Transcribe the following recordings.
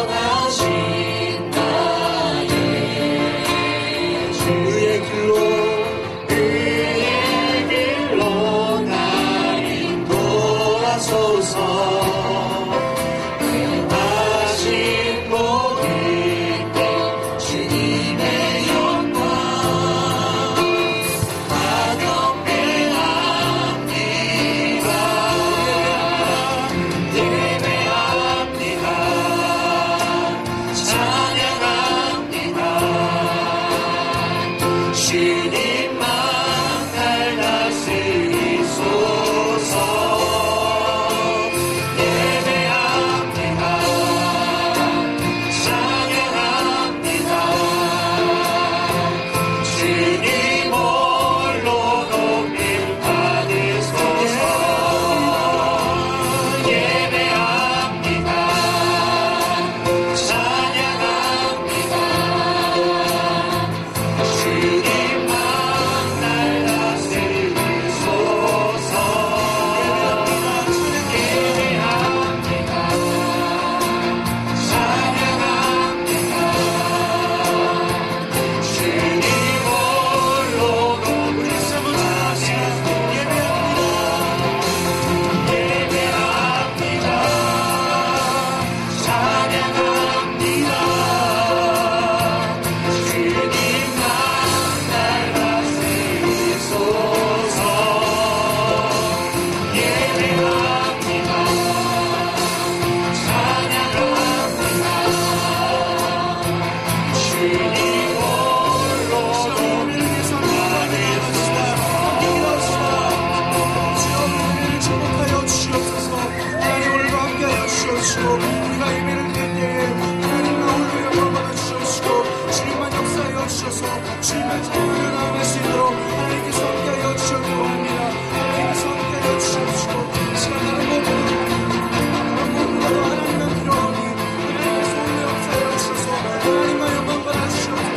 완전하신 나의 주의 길로 나 인도하소서. 다신 복 있게 주님의 영광 찬양합니다. 예배합니다. 찬양합니다. 주님만 날 다스리소서. 예배합니다. 찬양합니다. 주님 홀로 높임 받으소서. 예배합니다. 찬양합니다. 주님만 날 다스리소서. 예배합니다. 찬양합니다. 주님 홀로 높임 받으소서. 예배합니다. 찬양합니다. 주님만 날 다스리소서. 예배합니다. 찬양합니다. 주님 홀로 높임 축복하여 주시옵소서. 하나님 오늘도 함께하여 주시옵시고 우리가 예배를 드릴 때에 하나님 나홀로 영광받아 주시옵시고 주님만 역사하여 주셔서 주님만 찬양하며 나아갈 수 있도록 하나님께서 함께하여 주시옵고 합니다. 하나님께서 함께하여 주시옵시고 이 시간 다른 것보다도 하나님만 필요하니 하나님께서 오늘 역사하여 주셔서 하나님만 영광받아 주시옵소서.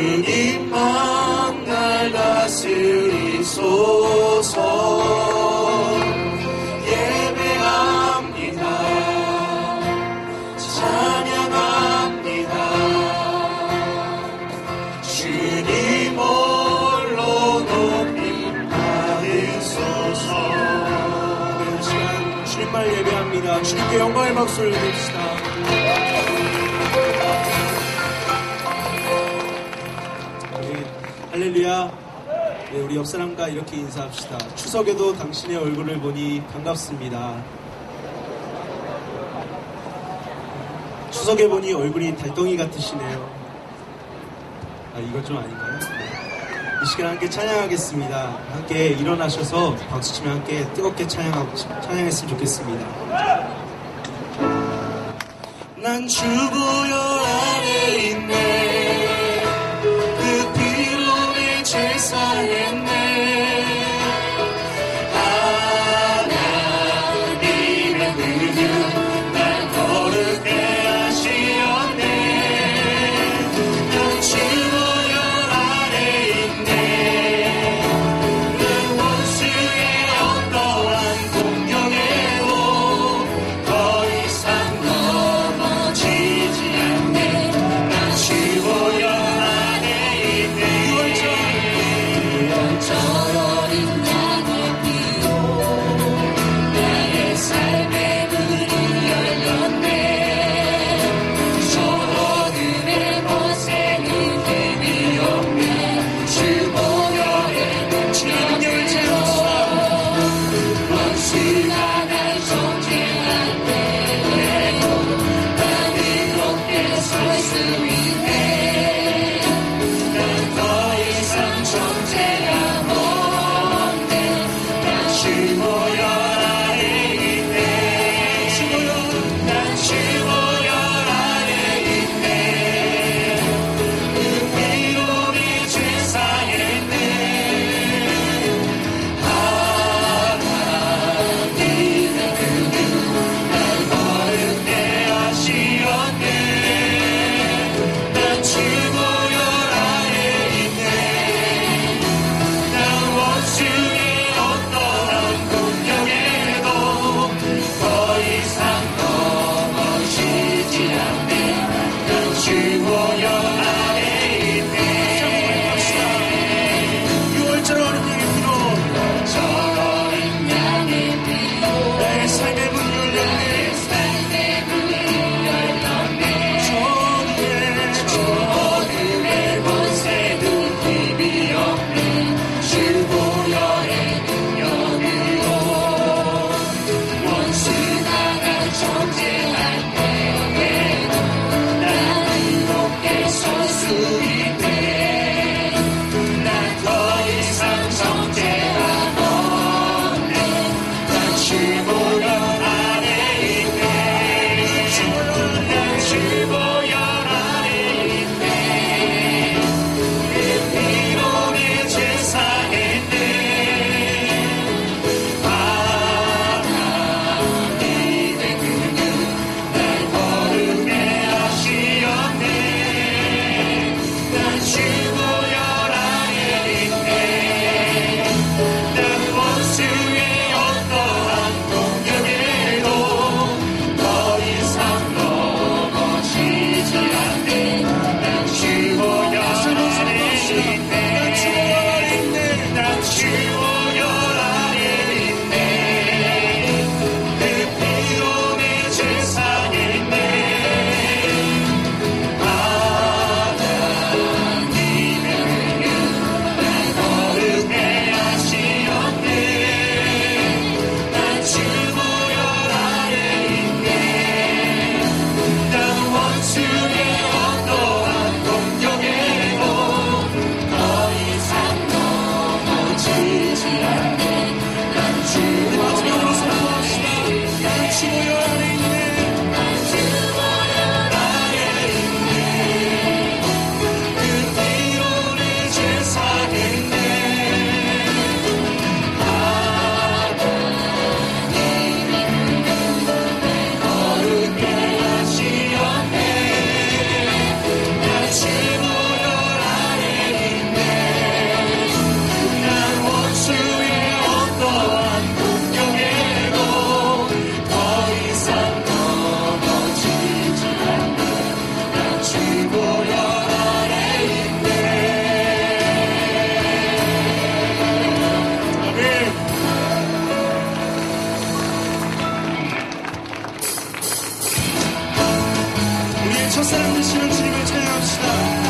주님만 날 다스리소서. 예배합니다. 찬양합니다. 주님 홀로 높임 받으소서. 이 시간 주님만 예배합니다. 주님께 영광의 박수를 드립시다. 할렐루야. 네, 우리 옆사람과 이렇게 인사합시다. 추석에도 당신의 얼굴을 보니 반갑습니다. 추석에 보니 얼굴이 달덩이 같으시네요. 아, 이거 좀 아닌가요? 네. 이 시간 함께 찬양하겠습니다. 함께 일어나셔서 박수치며 함께 뜨겁게 찬양했으면 좋겠습니다. 난 주보혈 안에 있네. 그 피로 내 죄 첫사랑 되시는 주님을 찬양합시다.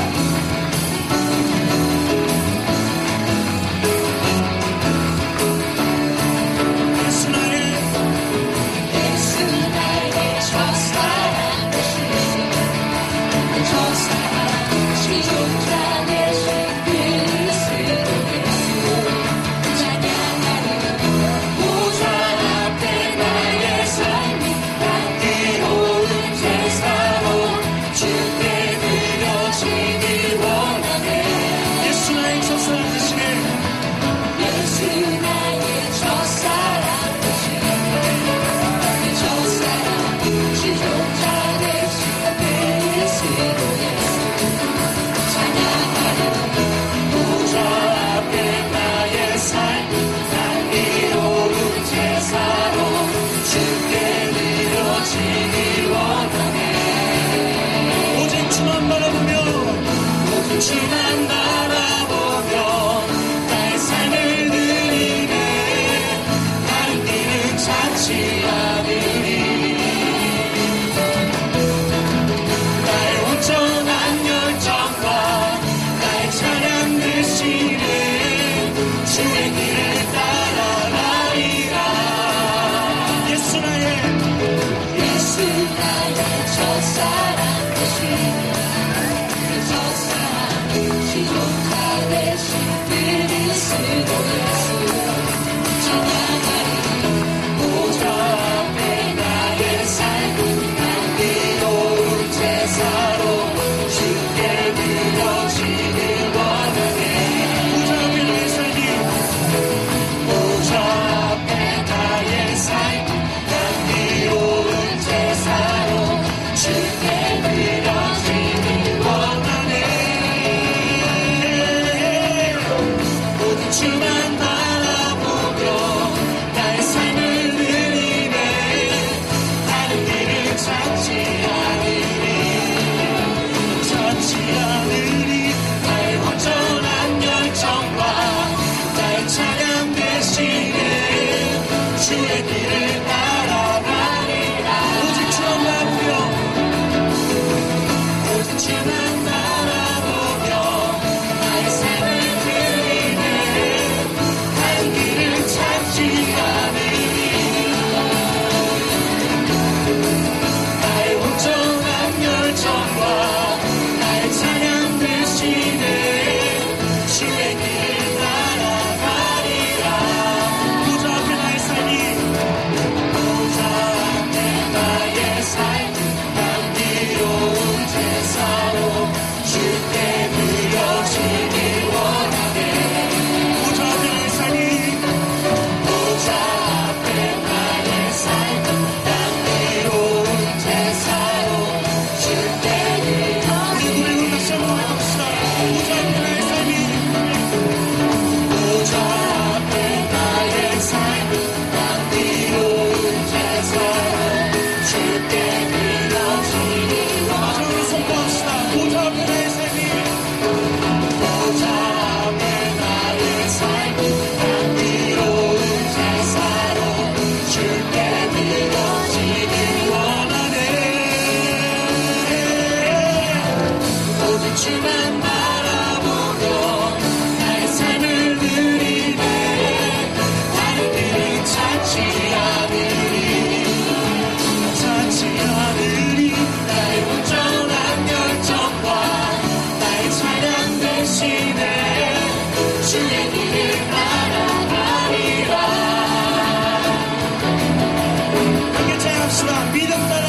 주만 바라보며 나의 삶을 누리네. 다른 길은 찾지 않으리. 나의 온전한 열정과 나의 찬양 대신에 주의 길을 따라가리라. 예수 나의 첫사랑 대신 지존자 대신 그리스도 예수 찬양하리. 보좌 앞에 나의 삶은 향기로운 제사로 주께 드려지길 원하네. 보좌 앞에 나의 삶은 향기로운 제사로 주께 드려지길 원하네. 주만 바라보며 나의 삶을 누리네. 다른 길을 찾지 않으리. 나의 온전한 열정과 나의 찬양 대신에 주의 길을 따라가리라. 오직 주만 바라보며 나의 삶을 찾지 않으리. 나의 온전한 열정과 나의 찬양 대신에 주의 길을 따라가리라. 보좌 앞에 나의 삶이 향기로운 제사로 주께 드려지길 원하네. 보좌 앞에 나의 삶이 주만 바라보며 나의 삶을 누리네. 다른 길을 찾지 않으리. 나의 온전한 열정과 나의 찬양 대신에 주의 길을 따라가리라. 함께 찬양합시다. 믿음 따라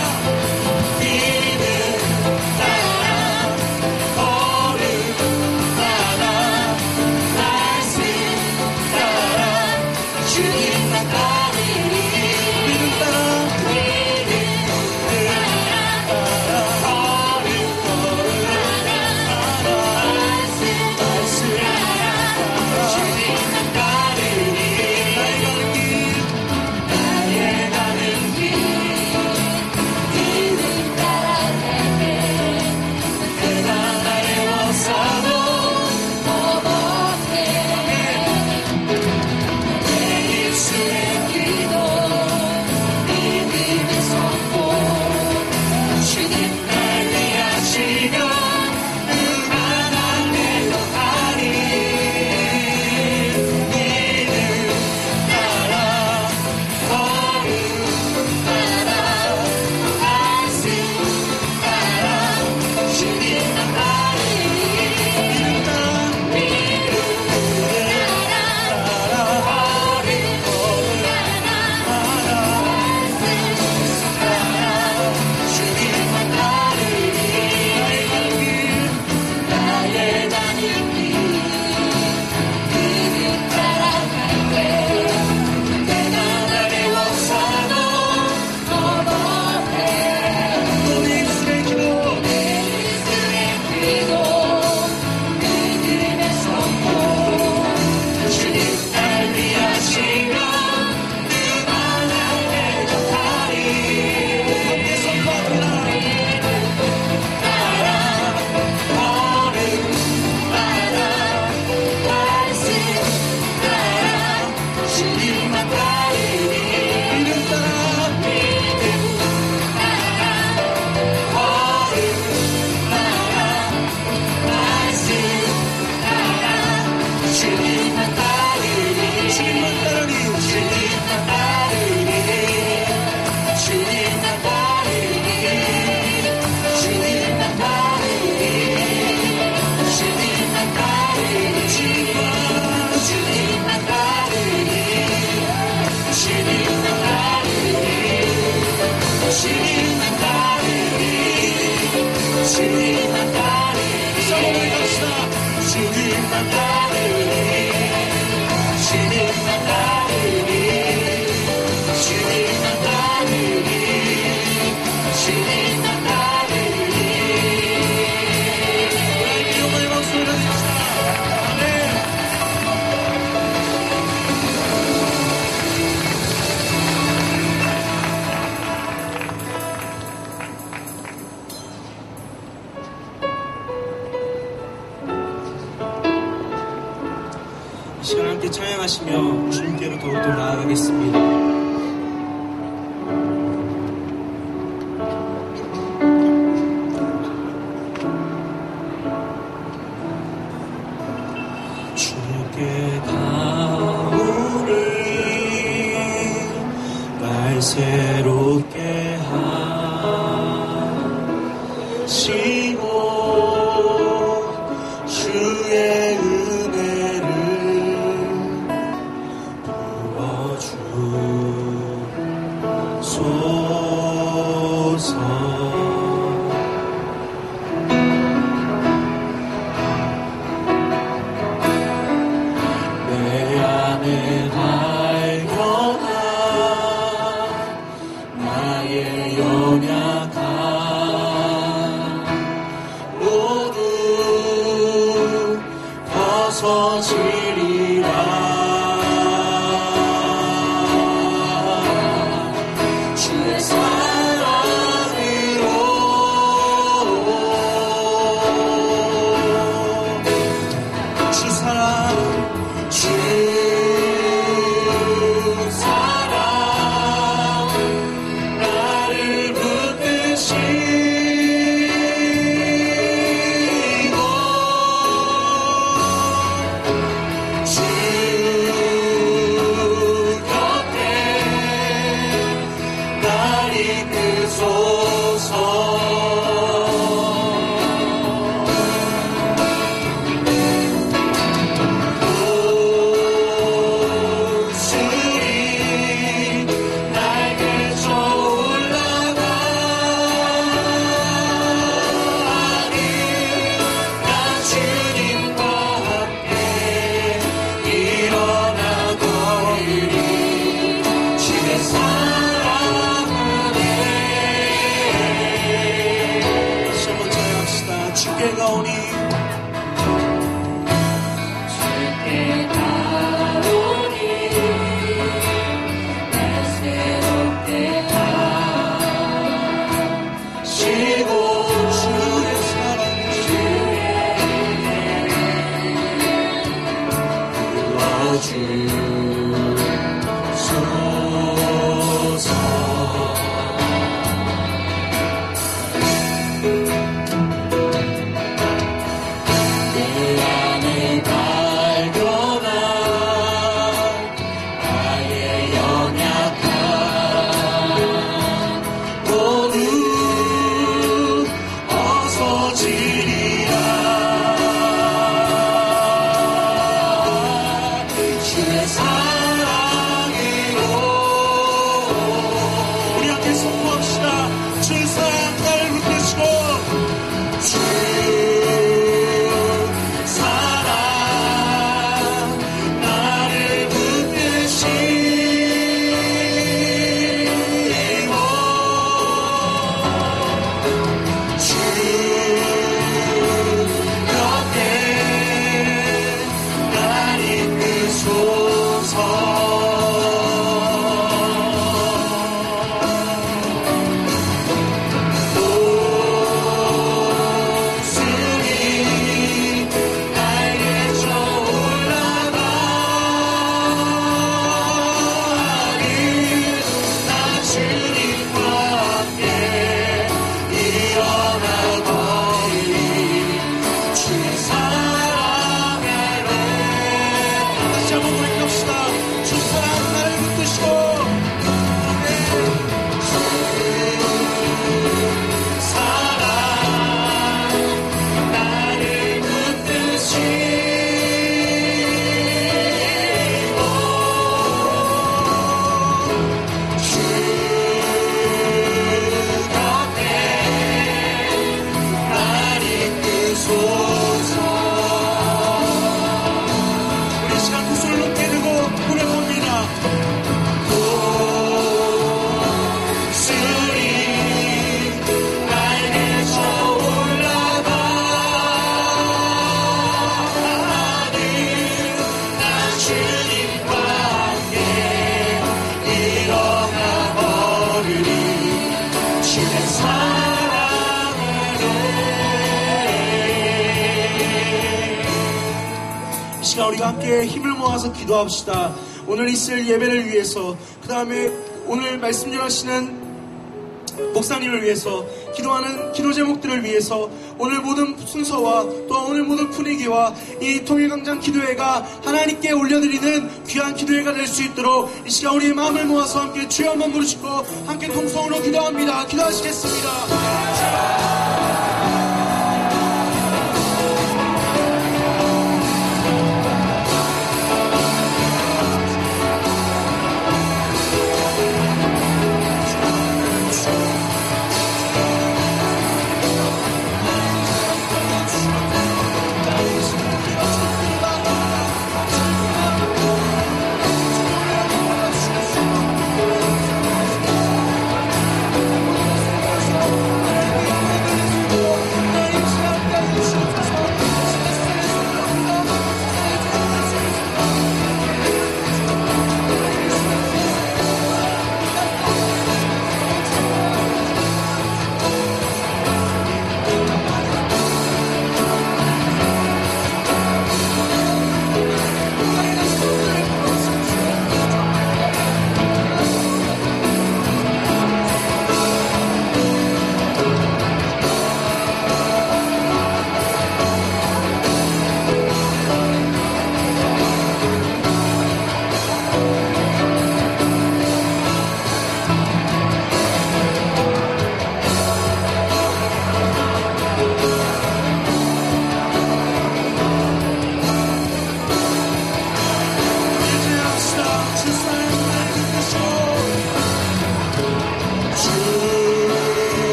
찬양하시며 주님께로 더욱더 나아가겠습니다. 새롭게 하시고 주의 은혜를 부어주소서. 내 안에 연약한 모두 벗어지리라. 주의 사랑으로 주 사랑 주 시간 우리가 함께 힘을 모아서 기도합시다. 오늘 있을 예배를 위해서, 그 다음에 오늘 말씀 전하시는 목사님을 위해서, 기도하는 기도 제목들을 위해서, 오늘 모든 순서와 또 오늘 모든 분위기와 이 통일광장 기도회가 하나님께 올려드리는 귀한 기도회가 될 수 있도록 이 시간 우리의 마음을 모아서 함께 주여 한번 부르시고 함께 동성으로 기도합니다. 기도하시겠습니다.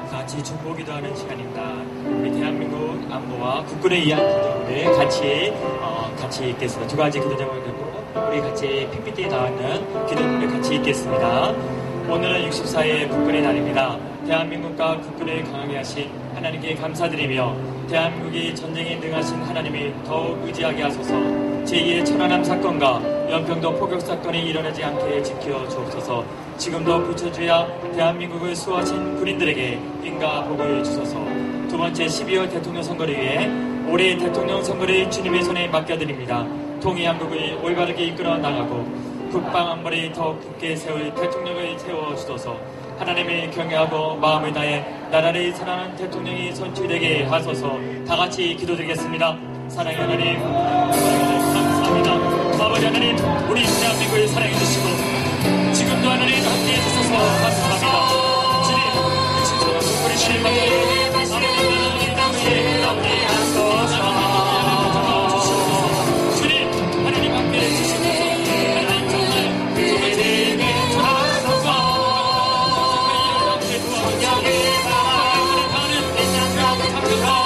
같이 중보기도하는 시간입니다. 우리 대한민국 안보와 국군에 의한 기도를 같이 읽겠습니다. 두 가지 기도 제목을 갖고 우리 같이 PPT에 나와 있는 기도를 같이 읽겠습니다. 오늘은 64의 국군의 날입니다. 대한민국과 국군을 강하게 하신 하나님께 감사드리며 대한민국이 전쟁에 능하신 하나님이 더욱 의지하게 하소서. 제2의 천안함 사건과 연평도 포격 사건이 일어나지 않게 지켜 주옵소서. 지금도 부처주야 대한민국을 수호하신 군인들에게 인가 복을 주소서. 두 번째 12월 대통령 선거를 위해 올해 대통령 선거를 주님의 손에 맡겨드립니다. 통일한국을 올바르게 이끌어 나가고 국방안보를 더 굳게 세울 대통령을 세워주소서. 하나님을 경외하고 마음을 다해 나라를 사랑하는 대통령이 선출되게 하소서. 다같이 기도드리겠습니다. 사랑의 하나님, 감사합니다. 아버지 하나님, 우리 대한민국을 사랑해주시고 지금도 하나님 함께해 주셔서 감사합니다. 주님, 진정한 국군의 신을 받고 아버지 땅에 함께 하소서. 주님, 하나님 함께해 주시고 하나님 정말 제게 전하소서. 여기 하나님 대장하는 참여하는 하나님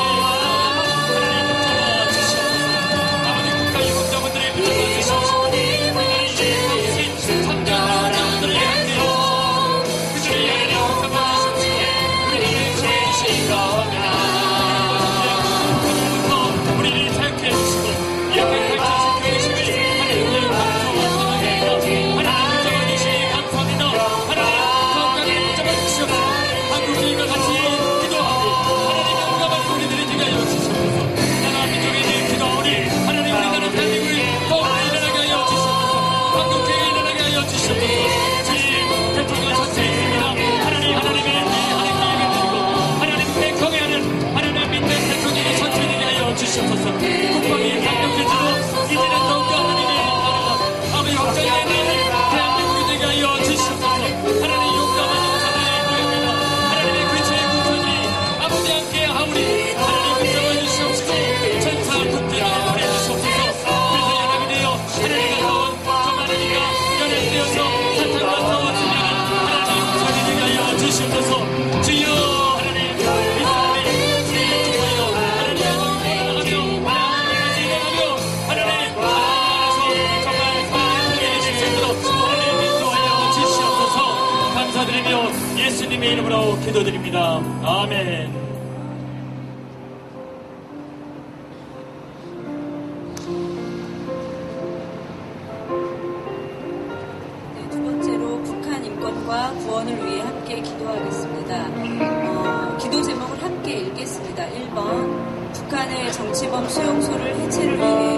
아무리 하나님 인정해 주시옵시고 천사 군대를 보내주시옵소서. 불쌍하게 되어 하나님의 가운 하나님과 연합되어서 사탄과 싸워 진행하는 하나님 저희에게 하여 주시옵소서. 주여 하나님 이 사람의 주의 주여 하나님 나가며 하나님 진행하며 하나님 나아가서 정말 하나님의 실체로 하나님 인도하여 주시옵소서. 감사드리며 예수님의 이름으로 기도드립니다. 아멘. 두 번째로 북한 인권과 구원을 위해 함께 기도하겠습니다. 기도 제목을 함께 읽겠습니다. 1번 북한의 정치범 수용소를 해체를 위해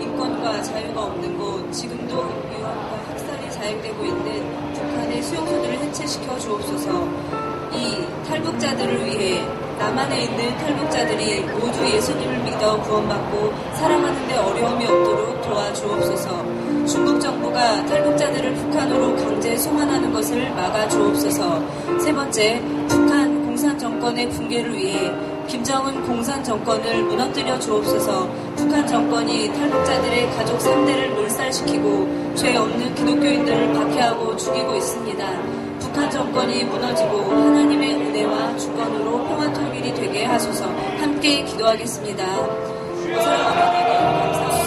인권과 자유가 없는 곳, 지금도 유언과 학살이 자행되고 있는 북한의 수용소들을 해체시켜 주옵소서. 2. 탈북자들을 위해 남한에 있는 탈북자들이 모두 예수님을 믿어 구원받고 살아가는 데 어려움이 없도록 도와주옵소서. 중국 정부가 탈북자들을 북한으로 강제 송환하는 것을 막아주옵소서. 세 번째, 북한 공산 정권의 붕괴를 위해 김정은 공산 정권을 무너뜨려 주옵소서. 북한 정권이 탈북자들의 가족 3대를 몰살시키고 죄 없는 기독교인들을 박해하고 죽이고 있습니다. 북한 정권이 무너지고 하나님의 은혜와 주권으로 평화 통일이 되게 하소서. 함께 기도하겠습니다. 하나님 감사합니다.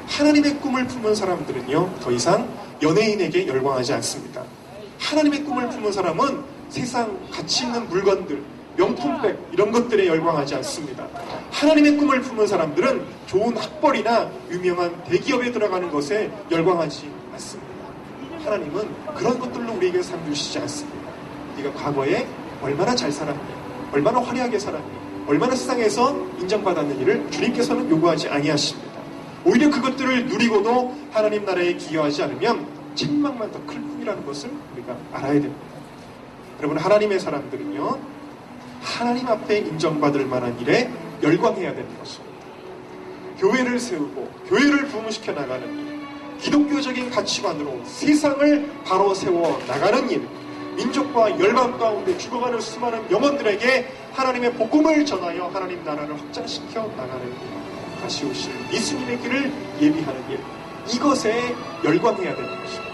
하나님의 꿈을 품은 사람들은요, 더 이상 연예인에게 열광하지 않습니다. 하나님의 꿈을 품은 사람은 세상 가치 있는 물건들, 명품백 이런 것들에 열광하지 않습니다. 하나님의 꿈을 품은 사람들은 좋은 학벌이나 유명한 대기업에 들어가는 것에 열광하지 않습니다. 하나님은 그런 것들로 우리에게 상 주시지 않습니다. 네가 과거에 얼마나 잘 살았니, 얼마나 화려하게 살았니, 얼마나 세상에서 인정받았느니를 주님께서는 요구하지 아니하십니다. 오히려 그것들을 누리고도 하나님 나라에 기여하지 않으면 책망만 더 클 뿐이라는 것을 우리가 알아야 됩니다. 여러분, 하나님의 사람들은요, 하나님 앞에 인정받을 만한 일에 열광해야 되는 것입니다. 교회를 세우고 교회를 부흥시켜 나가는 일, 기독교적인 가치관으로 세상을 바로 세워 나가는 일, 민족과 열방 가운데 죽어가는 수많은 영혼들에게 하나님의 복음을 전하여 하나님 나라를 확장시켜 나가는 일, 다시 오실 예수님의 길을 예비하는 일, 이것에 열광해야 되는 것입니다.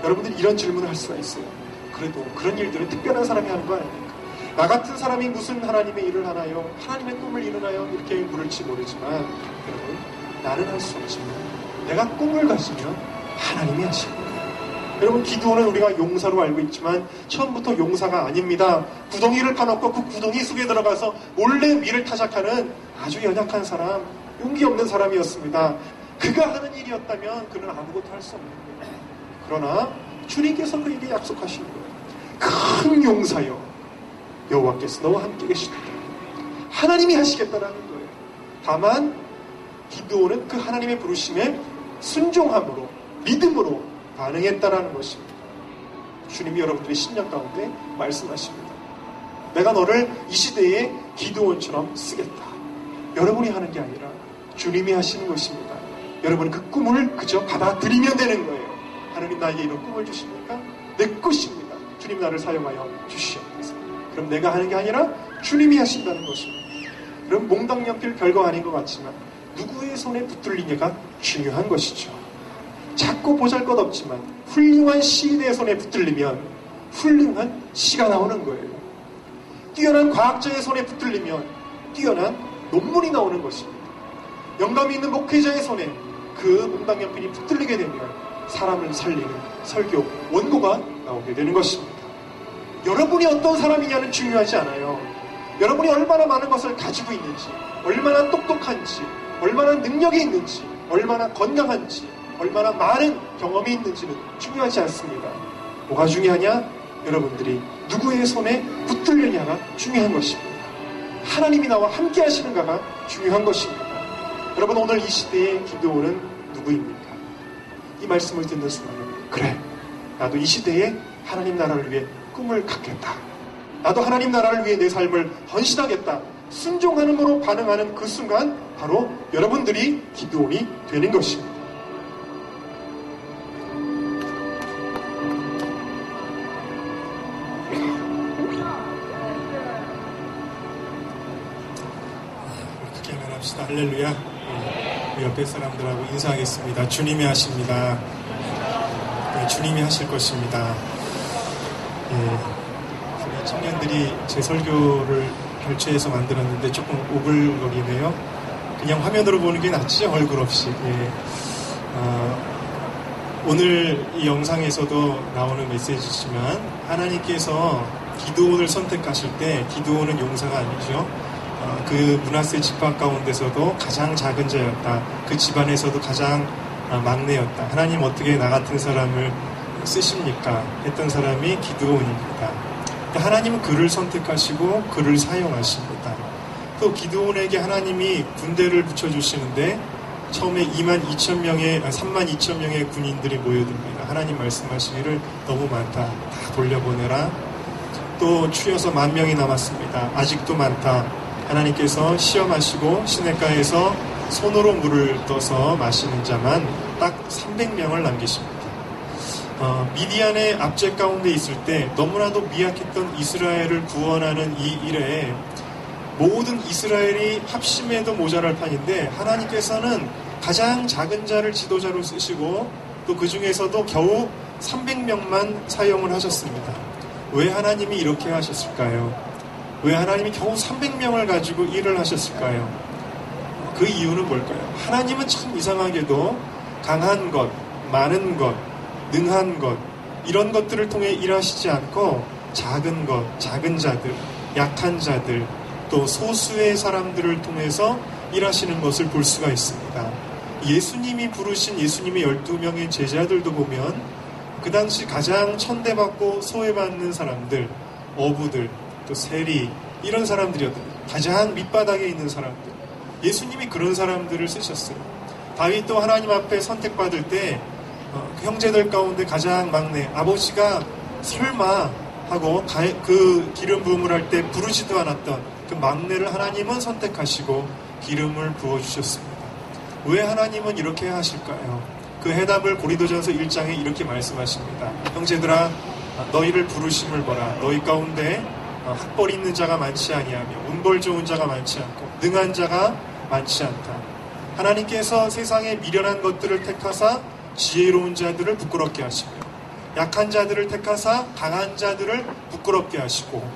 여러분들이 이런 질문을 할 수가 있어요. 그래도 그런 일들은 특별한 사람이 하는 거 아닙니까? 나 같은 사람이 무슨 하나님의 일을 하나요? 하나님의 꿈을 이루나요? 이렇게 물을지 모르지만, 여러분, 나는 할 수 없지만 내가 꿈을 가지면 하나님이 하십니다. 여러분, 기드온은 우리가 용사로 알고 있지만 처음부터 용사가 아닙니다. 구덩이를 파놓고 그 구덩이 속에 들어가서 몰래 위를 타작하는 아주 연약한 사람, 용기 없는 사람이었습니다. 그가 하는 일이었다면 그는 아무것도 할 수 없는 거예요. 그러나 주님께서 그에게 약속하신 거예요. 큰 용사여, 여호와께서 너와 함께 계시다. 하나님이 하시겠다라는 거예요. 다만 기드온은 그 하나님의 부르심에 순종함으로, 믿음으로 반응했다라는 것입니다. 주님이 여러분들의 심령 가운데 말씀하십니다. 내가 너를 이 시대에 기드온처럼 쓰겠다. 여러분이 하는 게 아니라 주님이 하시는 것입니다. 여러분은 그 꿈을 그저 받아들이면 되는 거예요. 하나님 나에게 이런 꿈을 주십니까? 내 것입니다. 주님 나를 사용하여 주시옵소서. 그럼 내가 하는 게 아니라 주님이 하신다는 것입니다. 그럼 몽당연필 별거 아닌 것 같지만 누구의 손에 붙들리냐가 중요한 것이죠. 작고 보잘것없지만 훌륭한 시인의 손에 붙들리면 훌륭한 시가 나오는 거예요. 뛰어난 과학자의 손에 붙들리면 뛰어난 논문이 나오는 것입니다. 영감이 있는 목회자의 손에 그 몽당연필이 붙들리게 되면 사람을 살리는 설교 원고가 나오게 되는 것입니다. 여러분이 어떤 사람이냐는 중요하지 않아요. 여러분이 얼마나 많은 것을 가지고 있는지, 얼마나 똑똑한지, 얼마나 능력이 있는지, 얼마나 건강한지, 얼마나 많은 경험이 있는지는 중요하지 않습니다. 뭐가 중요하냐? 여러분들이 누구의 손에 붙들려냐가 중요한 것입니다. 하나님이 나와 함께 하시는가가 중요한 것입니다. 여러분, 오늘 이 시대의 기드온은 누구입니까? 이 말씀을 듣는 순간에 그래, 나도 이 시대에 하나님 나라를 위해 꿈을 갖겠다. 나도 하나님 나라를 위해 내 삶을 헌신하겠다. 순종하는으로 반응하는 그 순간 바로 여러분들이 기드온이 되는 것입니다. 크게 말합시다. 할렐루야. 우리 옆에 사람들하고 인사하겠습니다. 주님이 하십니다. 네, 주님이 하실 것입니다. 우리 청년들이 제 설교를 결제해서 만들었는데 조금 오글거리네요. 그냥 화면으로 보는 게 낫죠? 얼굴 없이. 오늘 이 영상에서도 나오는 메시지지만 하나님께서 기드온을 선택하실 때 기드온은 용사가 아니죠. 그 므낫세 지파 가운데서도 가장 작은 자였다. 그 집안에서도 가장 막내였다. 하나님 어떻게 나 같은 사람을 쓰십니까? 했던 사람이 기드온입니다. 하나님은 그를 선택하시고 그를 사용하십니다. 또 기드온에게 하나님이 군대를 붙여주시는데 처음에 32,000명의 군인들이 모여듭니다. 하나님 말씀하시기를 너무 많다. 다 돌려보내라. 또 추여서 10,000명이 남았습니다. 아직도 많다. 하나님께서 시험하시고 시냇가에서 손으로 물을 떠서 마시는 자만 딱 300명을 남기십니다. 미디안의 압제 가운데 있을 때 너무나도 미약했던 이스라엘을 구원하는 이 일에 모든 이스라엘이 합심해도 모자랄 판인데 하나님께서는 가장 작은 자를 지도자로 쓰시고 또 그 중에서도 겨우 300명만 사용을 하셨습니다. 왜 하나님이 이렇게 하셨을까요? 왜 하나님이 겨우 300명을 가지고 일을 하셨을까요? 그 이유는 뭘까요? 하나님은 참 이상하게도 강한 것, 많은 것, 능한 것 이런 것들을 통해 일하시지 않고 작은 것, 작은 자들, 약한 자들 또 소수의 사람들을 통해서 일하시는 것을 볼 수가 있습니다. 예수님이 부르신 예수님의 12명의 제자들도 보면 그 당시 가장 천대받고 소외받는 사람들, 어부들, 또 세리 이런 사람들이었던 가장 밑바닥에 있는 사람들. 예수님이 그런 사람들을 쓰셨어요. 다윗도 하나님 앞에 선택받을 때 그 형제들 가운데 가장 막내 아버지가 설마 하고 그 기름 부음을 할 때 부르지도 않았던 그 막내를 하나님은 선택하시고 기름을 부어주셨습니다. 왜 하나님은 이렇게 하실까요? 그 해답을 고린도전서 1장에 이렇게 말씀하십니다. 형제들아 너희를 부르심을 보라. 너희 가운데 학벌 있는 자가 많지 아니하며 운벌 좋은 자가 많지 않고 능한 자가 많지 않다. 하나님께서 세상에 미련한 것들을 택하사 지혜로운 자들을 부끄럽게 하시며 약한 자들을 택하사 강한 자들을 부끄럽게 하시고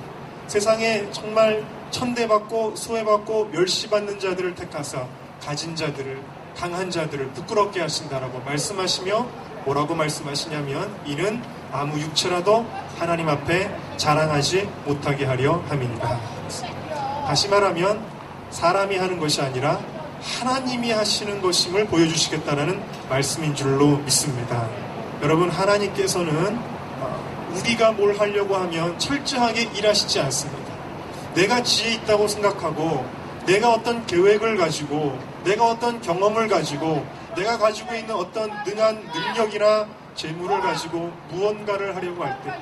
세상에 정말 천대받고 소외받고 멸시받는 자들을 택하사 가진 자들을 강한 자들을 부끄럽게 하신다라고 말씀하시며 뭐라고 말씀하시냐면 이는 아무 육체라도 하나님 앞에 자랑하지 못하게 하려 함이니라. 다시 말하면 사람이 하는 것이 아니라 하나님이 하시는 것임을 보여주시겠다는 말씀인 줄로 믿습니다. 여러분, 하나님께서는 우리가 뭘 하려고 하면 철저하게 일하시지 않습니다. 내가 지혜 있다고 생각하고 내가 어떤 계획을 가지고 내가 어떤 경험을 가지고 내가 가지고 있는 어떤 능한 능력이나 재물을 가지고 무언가를 하려고 할 때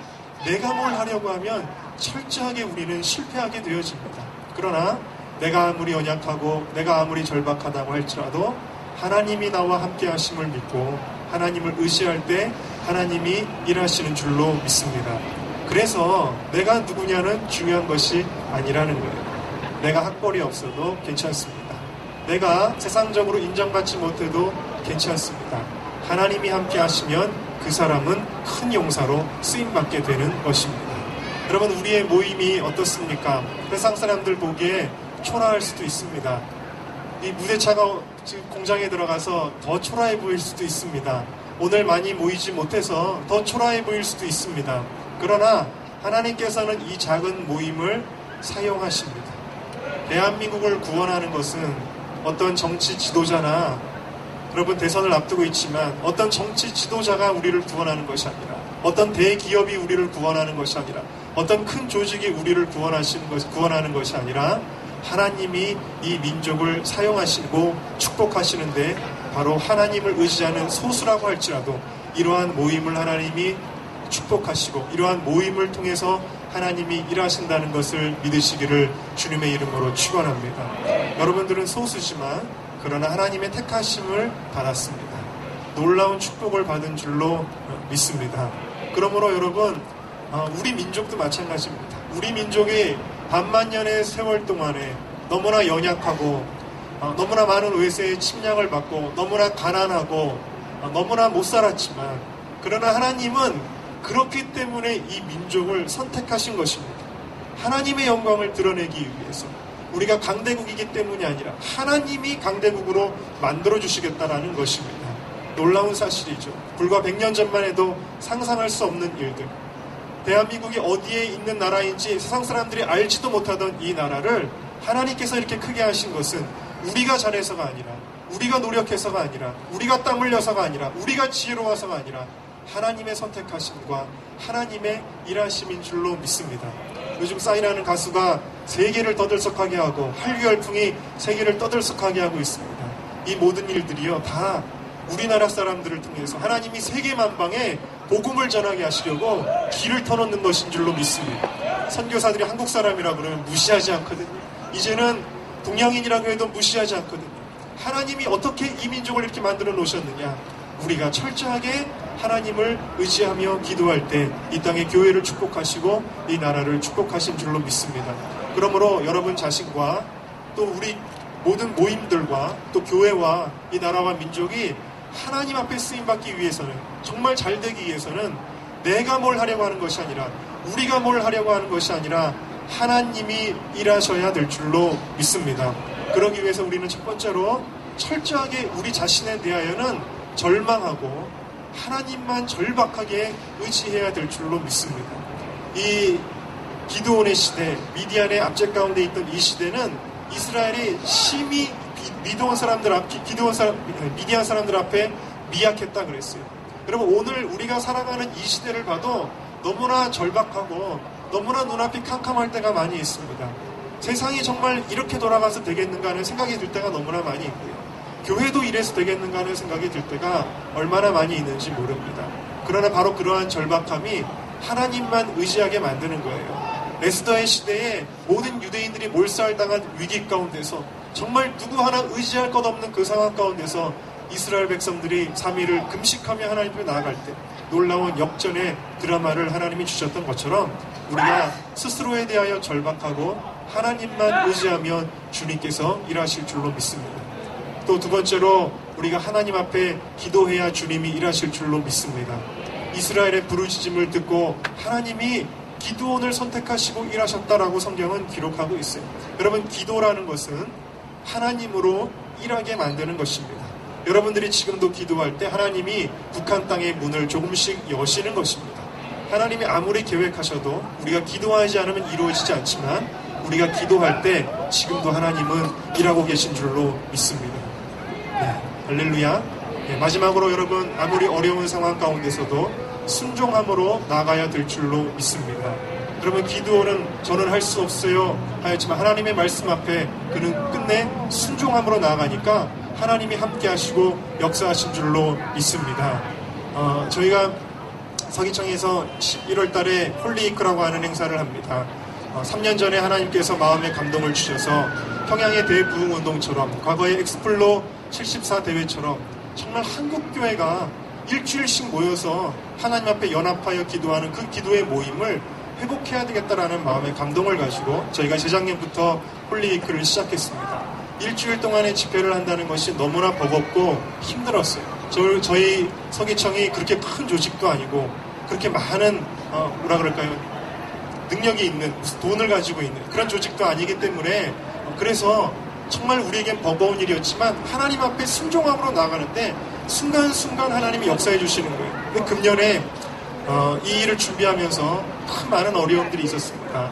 내가 뭘 하려고 하면 철저하게 우리는 실패하게 되어집니다. 그러나 내가 아무리 연약하고 내가 아무리 절박하다고 할지라도 하나님이 나와 함께 하심을 믿고 하나님을 의지할 때 하나님이 일하시는 줄로 믿습니다. 그래서 내가 누구냐는 중요한 것이 아니라는 거예요. 내가 학벌이 없어도 괜찮습니다. 내가 세상적으로 인정받지 못해도 괜찮습니다. 하나님이 함께 하시면 그 사람은 큰 용사로 쓰임받게 되는 것입니다. 여러분, 우리의 모임이 어떻습니까? 세상 사람들 보기에 초라할 수도 있습니다. 이 무대차가 지금 공장에 들어가서 더 초라해 보일 수도 있습니다. 오늘 많이 모이지 못해서 더 초라해 보일 수도 있습니다. 그러나 하나님께서는 이 작은 모임을 사용하십니다. 대한민국을 구원하는 것은 어떤 정치 지도자나, 여러분 대선을 앞두고 있지만 어떤 정치 지도자가 우리를 구원하는 것이 아니라, 어떤 대기업이 우리를 구원하는 것이 아니라, 어떤 큰 조직이 우리를 구원하는 것이 아니라 하나님이 이 민족을 사용하시고 축복하시는데 바로 하나님을 의지하는 소수라고 할지라도 이러한 모임을 하나님이 축복하시고 이러한 모임을 통해서 하나님이 일하신다는 것을 믿으시기를 주님의 이름으로 축원합니다. 여러분들은 소수지만 그러나 하나님의 택하심을 받았습니다. 놀라운 축복을 받은 줄로 믿습니다. 그러므로 여러분, 우리 민족도 마찬가지입니다. 우리 민족이 반만년의 세월 동안에 너무나 연약하고 너무나 많은 외세의 침략을 받고 너무나 가난하고 너무나 못 살았지만, 그러나 하나님은 그렇기 때문에 이 민족을 선택하신 것입니다. 하나님의 영광을 드러내기 위해서. 우리가 강대국이기 때문이 아니라 하나님이 강대국으로 만들어주시겠다라는 것입니다. 놀라운 사실이죠. 불과 100년 전만 해도 상상할 수 없는 일들. 대한민국이 어디에 있는 나라인지 세상 사람들이 알지도 못하던 이 나라를 하나님께서 이렇게 크게 하신 것은 우리가 잘해서가 아니라, 우리가 노력해서가 아니라, 우리가 땀 흘려서가 아니라, 우리가 지혜로워서가 아니라 하나님의 선택하심과 하나님의 일하심인 줄로 믿습니다. 요즘 싸이라는 가수가 세계를 떠들썩하게 하고 한류 열풍이 세계를 떠들썩하게 하고 있습니다. 이 모든 일들이요 다 우리나라 사람들을 통해서 하나님이 세계 만방에 복음을 전하게 하시려고 길을 터놓는 것인 줄로 믿습니다. 선교사들이 한국 사람이라고 그러면 무시하지 않거든요. 이제는 동양인이라고 해도 무시하지 않거든요. 하나님이 어떻게 이 민족을 이렇게 만들어 놓으셨느냐? 우리가 철저하게 하나님을 의지하며 기도할 때 이 땅의 교회를 축복하시고 이 나라를 축복하신 줄로 믿습니다. 그러므로 여러분 자신과 또 우리 모든 모임들과 또 교회와 이 나라와 민족이 하나님 앞에 쓰임받기 위해서는, 정말 잘 되기 위해서는 내가 뭘 하려고 하는 것이 아니라, 우리가 뭘 하려고 하는 것이 아니라 하나님이 일하셔야 될 줄로 믿습니다. 그러기 위해서 우리는 첫 번째로 철저하게 우리 자신에 대하여는 절망하고 하나님만 절박하게 의지해야 될 줄로 믿습니다. 이 기드온의 시대, 미디안의 압제 가운데 있던 이 시대는 이스라엘이 심히 미디안 사람들 앞에 미약했다 그랬어요. 여러분, 오늘 우리가 살아가는 이 시대를 봐도 너무나 절박하고 너무나 눈앞이 캄캄할 때가 많이 있습니다. 세상이 정말 이렇게 돌아가서 되겠는가 하는 생각이 들 때가 너무나 많이 있고요. 교회도 이래서 되겠는가 하는 생각이 들 때가 얼마나 많이 있는지 모릅니다. 그러나 바로 그러한 절박함이 하나님만 의지하게 만드는 거예요. 에스더의 시대에 모든 유대인들이 몰살당한 위기 가운데서 정말 누구 하나 의지할 것 없는 그 상황 가운데서 이스라엘 백성들이 3일을 금식하며 하나님 앞에 나아갈 때 놀라운 역전의 드라마를 하나님이 주셨던 것처럼 우리가 스스로에 대하여 절박하고 하나님만 의지하면 주님께서 일하실 줄로 믿습니다. 또 두 번째로 우리가 하나님 앞에 기도해야 주님이 일하실 줄로 믿습니다. 이스라엘의 부르짖음을 듣고 하나님이 기드온을 선택하시고 일하셨다라고 성경은 기록하고 있어요. 여러분, 기도라는 것은 하나님으로 일하게 만드는 것입니다. 여러분들이 지금도 기도할 때 하나님이 북한 땅의 문을 조금씩 여시는 것입니다. 하나님이 아무리 계획하셔도 우리가 기도하지 않으면 이루어지지 않지만 우리가 기도할 때 지금도 하나님은 일하고 계신 줄로 믿습니다. 네, 할렐루야. 네, 마지막으로 여러분, 아무리 어려운 상황 가운데서도 순종함으로 나가야 될 줄로 믿습니다. 여러분, 기도는 저는 할 수 없어요 하였지만 하나님의 말씀 앞에 그는 끝내 순종함으로 나아가니까 하나님이 함께 하시고 역사하신 줄로 믿습니다. 저희가 서기청에서 11월 달에 홀리위크라고 하는 행사를 합니다. 3년 전에 하나님께서 마음의 감동을 주셔서 평양의 대부흥운동처럼 과거의 엑스플로 74 대회처럼 정말 한국교회가 일주일씩 모여서 하나님 앞에 연합하여 기도하는 그 기도의 모임을 회복해야 되겠다라는 마음의 감동을 가지고 저희가 재작년부터 홀리위크를 시작했습니다. 일주일 동안의 집회를 한다는 것이 너무나 버겁고 힘들었어요. 저희 서기청이 그렇게 큰 조직도 아니고 그렇게 많은 뭐라 그럴까요? 능력이 있는, 돈을 가지고 있는 그런 조직도 아니기 때문에 그래서 정말 우리에겐 버거운 일이었지만 하나님 앞에 순종함으로 나아가는데 순간순간 하나님이 역사해 주시는 거예요. 근데 금년에 이 일을 준비하면서 큰 많은 어려움들이 있었습니다.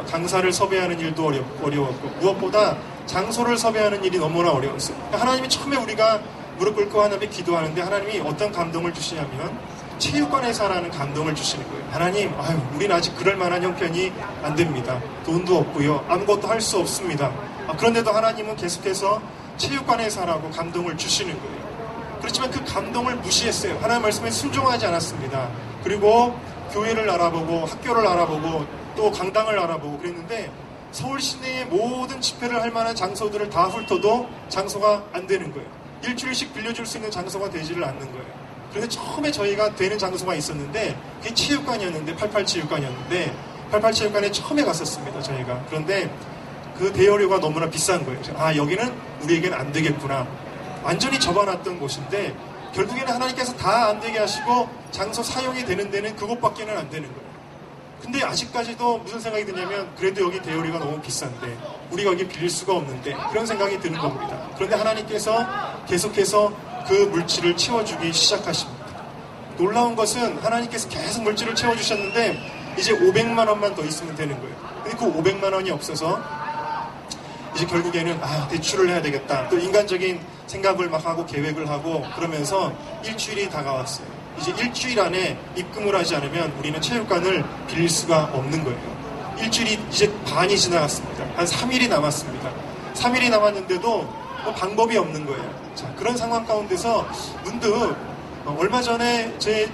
강사를 섭외하는 일도 어려웠고 무엇보다 장소를 섭외하는 일이 너무나 어려웠어요. 하나님이 처음에 우리가 무릎 꿇고 하나님께 기도하는데 하나님이 어떤 감동을 주시냐면 체육관에서 하라는 감동을 주시는 거예요. 하나님, 우린 아직 그럴 만한 형편이 안 됩니다. 돈도 없고요. 아무것도 할 수 없습니다. 그런데도 하나님은 계속해서 체육관에서 하라고 감동을 주시는 거예요. 그렇지만 그 감동을 무시했어요. 하나님 말씀에 순종하지 않았습니다. 그리고 교회를 알아보고 학교를 알아보고 또 강당을 알아보고 그랬는데 서울 시내의 모든 집회를 할 만한 장소들을 다 훑어도 장소가 안 되는 거예요. 일주일씩 빌려줄 수 있는 장소가 되지를 않는 거예요. 그런데 처음에 저희가 되는 장소가 있었는데 그게 체육관이었는데 88체육관이었는데 88체육관에 처음에 갔었습니다. 저희가. 그런데 그 대여료가 너무나 비싼 거예요. 여기는 우리에게는 안 되겠구나. 완전히 접어놨던 곳인데 결국에는 하나님께서 다 안 되게 하시고 장소 사용이 되는 데는 그곳밖에는 안 되는 거예요. 근데 아직까지도 무슨 생각이 드냐면 그래도 여기 대여료가 너무 비싼데 우리가 여기 빌릴 수가 없는데 그런 생각이 드는 겁니다. 그런데 하나님께서 계속해서 그 물질을 채워주기 시작하십니다. 놀라운 것은 하나님께서 계속 물질을 채워주셨는데 이제 500만 원만 더 있으면 되는 거예요. 근데 그 500만 원이 없어서 이제 결국에는 대출을 해야 되겠다. 또 인간적인 생각을 막 하고 계획을 하고 그러면서 일주일이 다가왔어요. 이제 일주일 안에 입금을 하지 않으면 우리는 체육관을 빌릴 수가 없는 거예요. 일주일이 이제 반이 지나갔습니다. 한 3일이 남았습니다. 3일이 남았는데도 방법이 없는 거예요. 자, 그런 상황 가운데서 문득 얼마 전에 제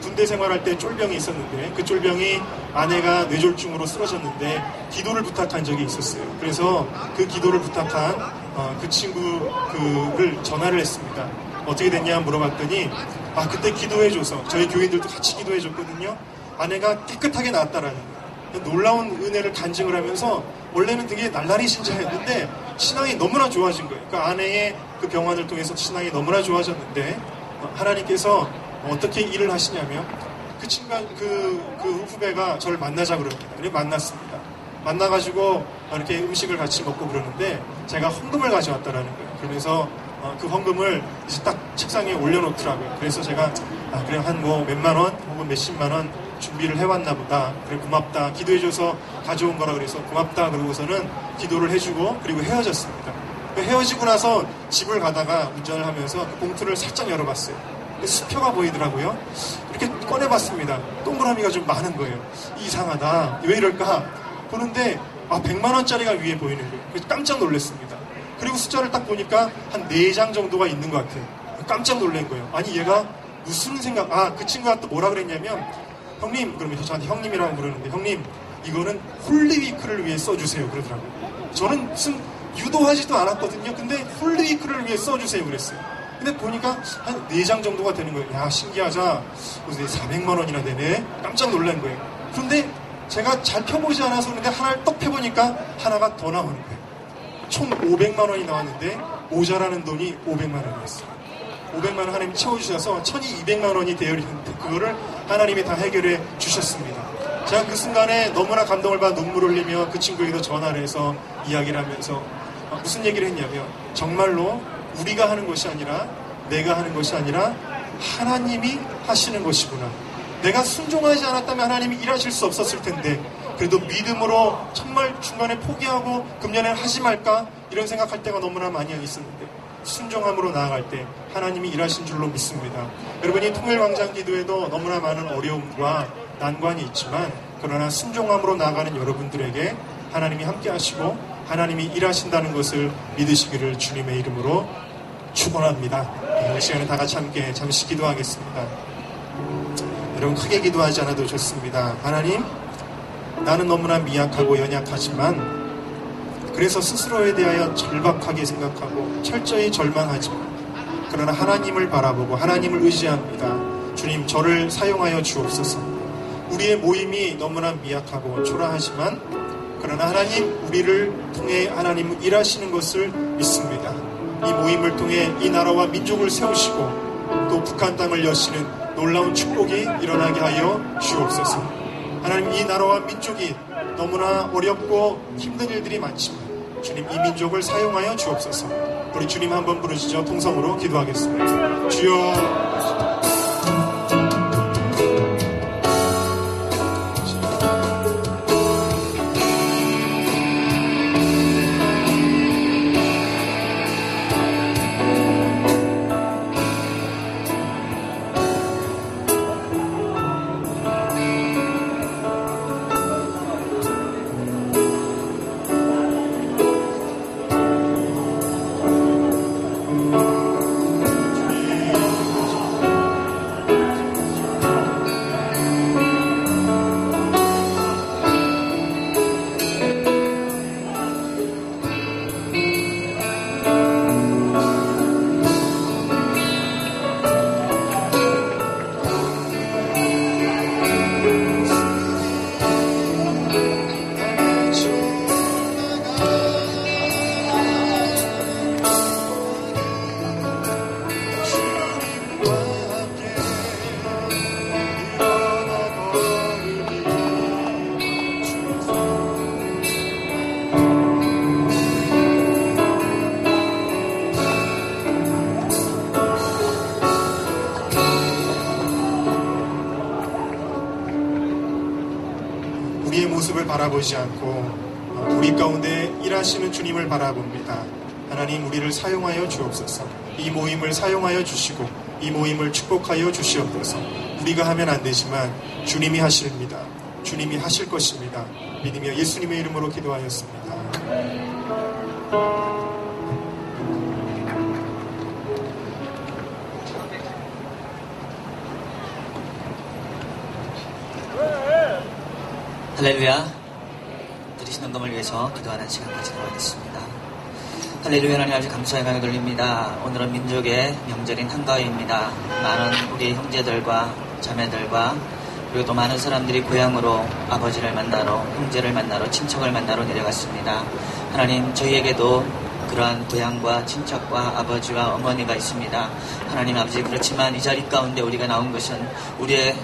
군대 생활할 때 쫄병이 있었는데 그 쫄병이 아내가 뇌졸중으로 쓰러졌는데 기도를 부탁한 적이 있었어요. 그래서 그 기도를 부탁한 그 친구를 전화를 했습니다. 어떻게 됐냐 물어봤더니 그때 기도해줘서 저희 교인들도 같이 기도해줬거든요. 아내가 깨끗하게 나았다라는 거예요. 놀라운 은혜를 간증을 하면서 원래는 되게 날라리 신자였는데 신앙이 너무나 좋아진 거예요. 그 아내의 그 병환을 통해서 신앙이 너무나 좋아졌는데 하나님께서 어떻게 일을 하시냐면 그 친구가 그 후배가 저를 만나자 그럽니다. 그래 만났습니다. 만나가지고 이렇게 음식을 같이 먹고 그러는데 제가 헌금을 가져왔다라는 거예요. 그러면서 그 헌금을 이제 딱 책상에 올려놓더라고요. 그래서 제가 그래 한 몇만 원 혹은 몇십만 원 준비를 해왔나 보다. 그래 고맙다. 기도해줘서 가져온 거라 그래서 고맙다. 그러고서는 기도를 해주고 그리고 헤어졌습니다. 헤어지고 나서 집을 가다가 운전을 하면서 그 봉투를 살짝 열어봤어요. 수표가 보이더라고요. 이렇게 꺼내봤습니다. 동그라미가 좀 많은 거예요. 이상하다. 왜 이럴까? 보는데 100만 원짜리가 위에 보이는 거예요. 그래서 깜짝 놀랐습니다. 그리고 숫자를 딱 보니까 한 4장 정도가 있는 것 같아요. 깜짝 놀란 거예요. 아니 얘가 무슨 생각, 그 친구가 또 뭐라 그랬냐면 형님, 그러면서 저한테 형님이라고 부르는데 형님 이거는 홀리위크를 위해 써주세요 그러더라고요. 저는 무슨 유도하지도 않았거든요. 근데 홀리위크를 위해 써주세요 그랬어요. 근데 보니까 한 4장 정도가 되는 거예요. 야 신기하자. 그래서 400만 원이나 되네. 깜짝 놀란 거예요. 그런데 제가 잘 펴보지 않아서 그런데 하나를 떡 펴보니까 하나가 더 나오는 거예요. 총 500만 원이 나왔는데 모자라는 돈이 500만 원이었어요. 500만 원 하나님이 채워주셔서 1200만 원이 되어있는데 그거를 하나님이 다 해결해 주셨습니다. 제가 그 순간에 너무나 감동을 받아 눈물 흘리며 그 친구에게도 전화를 해서 이야기를 하면서 무슨 얘기를 했냐면 정말로 우리가 하는 것이 아니라, 내가 하는 것이 아니라 하나님이 하시는 것이구나. 내가 순종하지 않았다면 하나님이 일하실 수 없었을 텐데, 그래도 믿음으로 정말 중간에 포기하고 금년에 하지 말까 이런 생각할 때가 너무나 많이 있었는데, 순종함으로 나아갈 때 하나님이 일하신 줄로 믿습니다. 여러분이 통일광장 기도에도 너무나 많은 어려움과 난관이 있지만, 그러나 순종함으로 나아가는 여러분들에게 하나님이 함께 하시고 하나님이 일하신다는 것을 믿으시기를 주님의 이름으로 축원합니다. 이 시간에 다 같이 함께 잠시 기도하겠습니다. 여러분, 크게 기도하지 않아도 좋습니다. 하나님, 나는 너무나 미약하고 연약하지만, 그래서 스스로에 대하여 절박하게 생각하고 철저히 절망하지만, 그러나 하나님을 바라보고 하나님을 의지합니다. 주님, 저를 사용하여 주옵소서. 우리의 모임이 너무나 미약하고 초라하지만, 그러나 하나님, 우리를 통해 하나님은 일하시는 것을 믿습니다. 이 모임을 통해 이 나라와 민족을 세우시고 또 북한 땅을 여시는 놀라운 축복이 일어나게 하여 주옵소서. 하나님, 이 나라와 민족이 너무나 어렵고 힘든 일들이 많지만 주님, 이 민족을 사용하여 주옵소서. 우리 주님 한번 부르시죠. 통성으로 기도하겠습니다. 주여, 우리의 모습을 바라보지 않고 우리 가운데 일하시는 주님을 바라봅니다. 하나님, 우리를 사용하여 주옵소서. 이 모임을 사용하여 주시고 이 모임을 축복하여 주시옵소서. 우리가 하면 안 되지만 주님이 하십니다. 주님이 하실 것입니다. 믿으며 예수님의 이름으로 기도하였습니다. 할렐루야. 드리신 헌금을 위해서 기도하는 시간 가지도록 하겠습니다. 할렐루야. 하나님 아버지 감사의 강을 돌립니다. 오늘은 민족의 명절인 한가위입니다. 많은 우리 형제들과 자매들과 그리고 또 많은 사람들이 고향으로 아버지를 만나러, 형제를 만나러, 친척을 만나러 내려갔습니다. 하나님, 저희에게도 그러한 고향과 친척과 아버지와 어머니가 있습니다. 하나님 아버지, 그렇지만 이 자리 가운데 우리가 나온 것은 우리의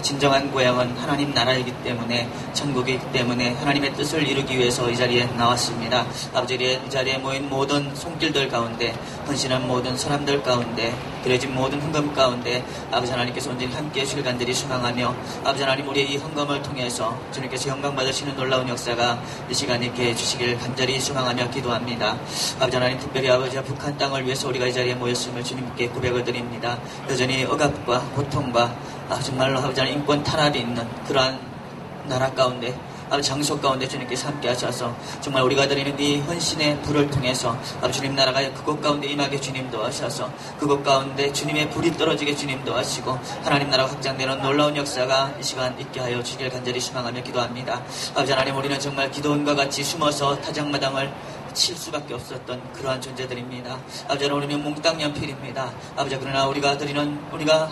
진정한 고향은 하나님 나라이기 때문에, 천국이기 때문에 하나님의 뜻을 이루기 위해서 이 자리에 나왔습니다. 아버지, 이 자리에 모인 모든 손길들 가운데, 헌신한 모든 사람들 가운데, 드려진 모든 헌금 가운데 아버지 하나님께서 온전히 함께해 주길 간절히 소망하며, 아버지 하나님, 우리의 이 헌금을 통해서 주님께서 영광 받으시는 놀라운 역사가 이 시간에 있게 해주시길 간절히 소망하며 기도합니다. 아버지 하나님, 특별히 아버지와 북한 땅을 위해서 우리가 이 자리에 모였음을 주님께 고백을 드립니다. 여전히 억압과 고통과 정말로 아버지 하나님 인권 탄압이 있는 그러한 나라 가운데, 아버지 장소 가운데 주님께서 함께 하셔서 정말 우리가 드리는 이 헌신의 불을 통해서 아버지 주님 나라가 그곳 가운데 임하게 주님 도와셔서 그곳 가운데 주님의 불이 떨어지게 주님 도와시고 하나님 나라가 확장되는 놀라운 역사가 이 시간 있게 하여 주길 간절히 소망하며 기도합니다. 아버지 하나님, 우리는 정말 기도원과 같이 숨어서 타작마당을 칠 수밖에 없었던 그러한 존재들입니다. 아버지, 우리는 몽땅 연필입니다. 아버지, 그러나 우리가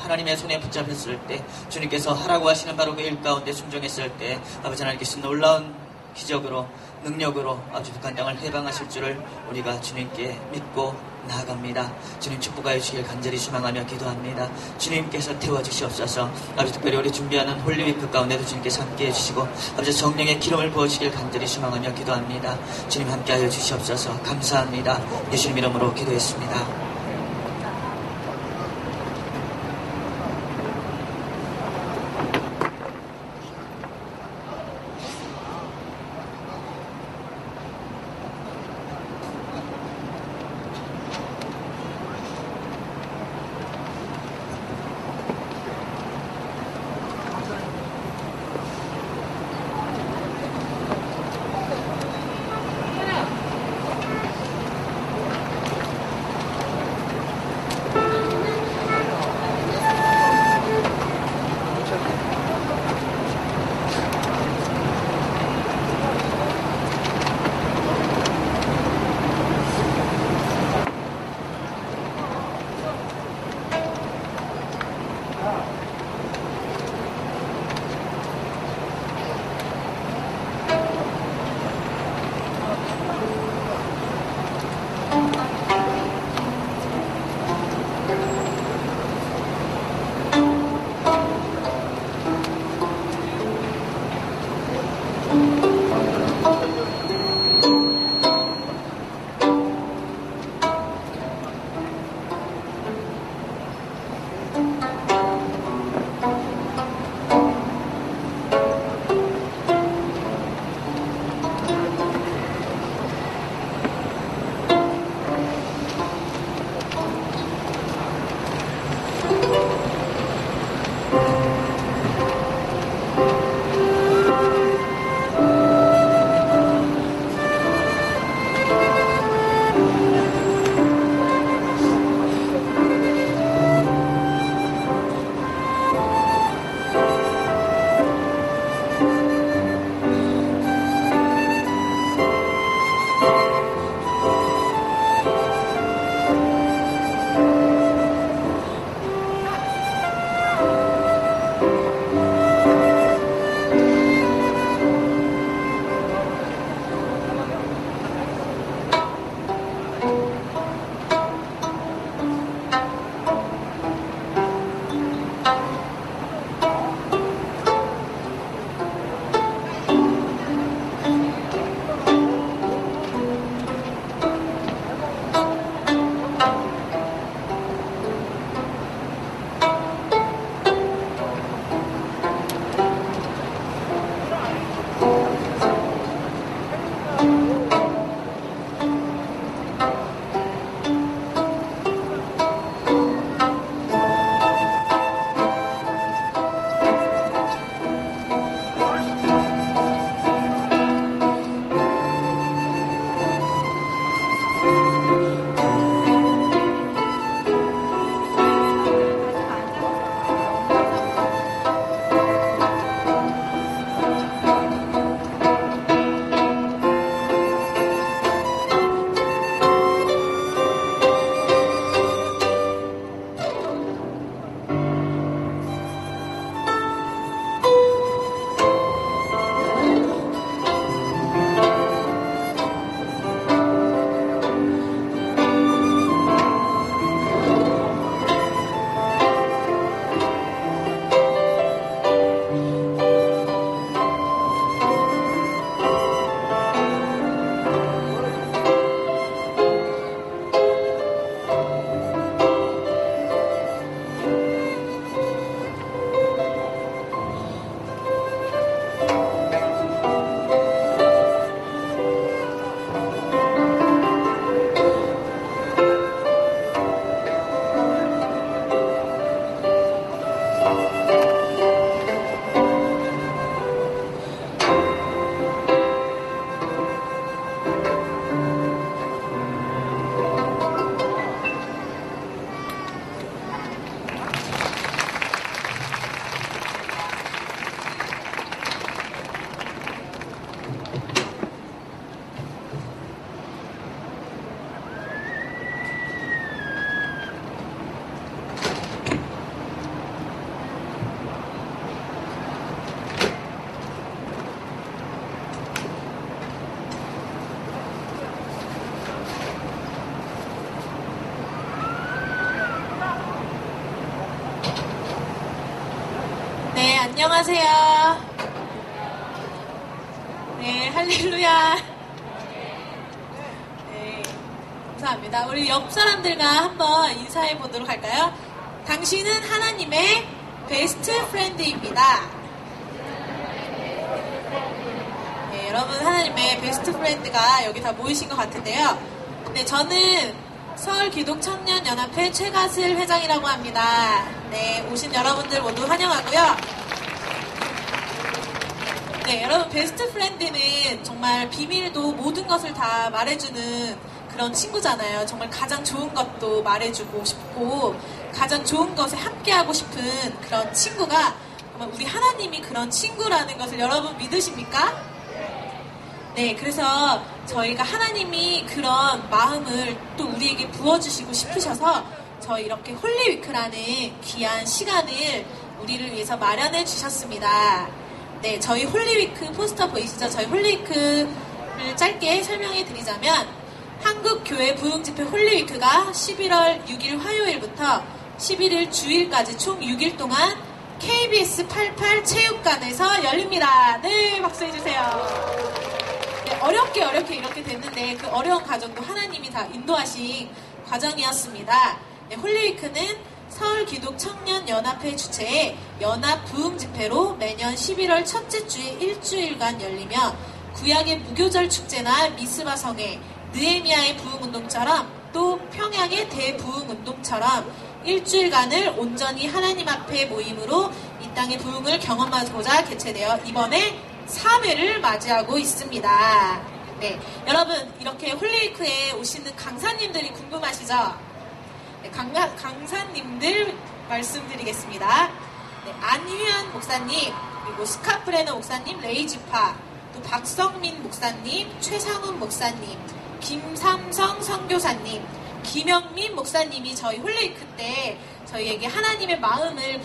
하나님의 손에 붙잡혔을 때, 주님께서 하라고 하시는 바로 그 일 가운데 순종했을 때, 아버지 하나님께서 놀라운 기적으로, 능력으로 아버지 북한 땅을 해방하실 줄을 우리가 주님께 믿고 나아갑니다. 주님 축복하여 주시길 간절히 소망하며 기도합니다. 주님께서 태워주시옵소서. 아버지, 특별히 우리 준비하는 홀리위크 가운데도 주님께서 함께해 주시고 아버지 성령의 기름을 부어주시길 간절히 소망하며 기도합니다. 주님 함께하여 주시옵소서. 감사합니다. 예수님 이름으로 기도했습니다. 안녕하세요. 네, 할렐루야. 네, 감사합니다. 우리 옆 사람들과 한번 인사해 보도록 할까요? 당신은 하나님의 베스트 프렌드입니다. 네, 여러분 하나님의 베스트 프렌드가 여기 다 모이신 것 같은데요. 네, 저는 서울기독청년연합회 최가슬 회장이라고 합니다. 네, 오신 여러분들 모두 환영하고요. 네, 여러분 베스트 프렌드는 정말 비밀도 모든 것을 다 말해주는 그런 친구잖아요. 정말 가장 좋은 것도 말해주고 싶고 가장 좋은 것에 함께하고 싶은 그런 친구가 정말 우리 하나님이 그런 친구라는 것을 여러분 믿으십니까? 네, 그래서 저희가 하나님이 그런 마음을 또 우리에게 부어주시고 싶으셔서 저희 이렇게 홀리위크라는 귀한 시간을 우리를 위해서 마련해 주셨습니다. 네, 저희 홀리위크 포스터 보이시죠? 저희 홀리위크를 짧게 설명해 드리자면 한국교회 부흥집회 홀리위크가 11월 6일 화요일부터 11일 주일까지 총 6일 동안 KBS 88 체육관에서 열립니다. 네, 박수 해주세요. 네, 어렵게 이렇게 됐는데 그 어려운 과정도 하나님이 다 인도하신 과정이었습니다. 네, 홀리위크는 서울기독청년연합회 주최의 연합부흥집회로 매년 11월 첫째 주에 일주일간 열리며 구약의 무교절 축제나 미스바 성회, 느헤미야의 부흥운동처럼 또 평양의 대부흥운동처럼 일주일간을 온전히 하나님 앞에 모임으로 이 땅의 부흥을 경험하고자 개최되어 이번에 3회를 맞이하고 있습니다. 네, 여러분 이렇게 홀리위크에 오시는 강사님들이 궁금하시죠? 네, 강사님들 말씀드리겠습니다. 네, 안휘연 목사님, 그리고 스카프레너 목사님, 레이지파, 또 박성민 목사님, 최상훈 목사님, 김삼성 선교사님, 김영민 목사님이 저희 홀리위크 때 저희에게 하나님의 마음을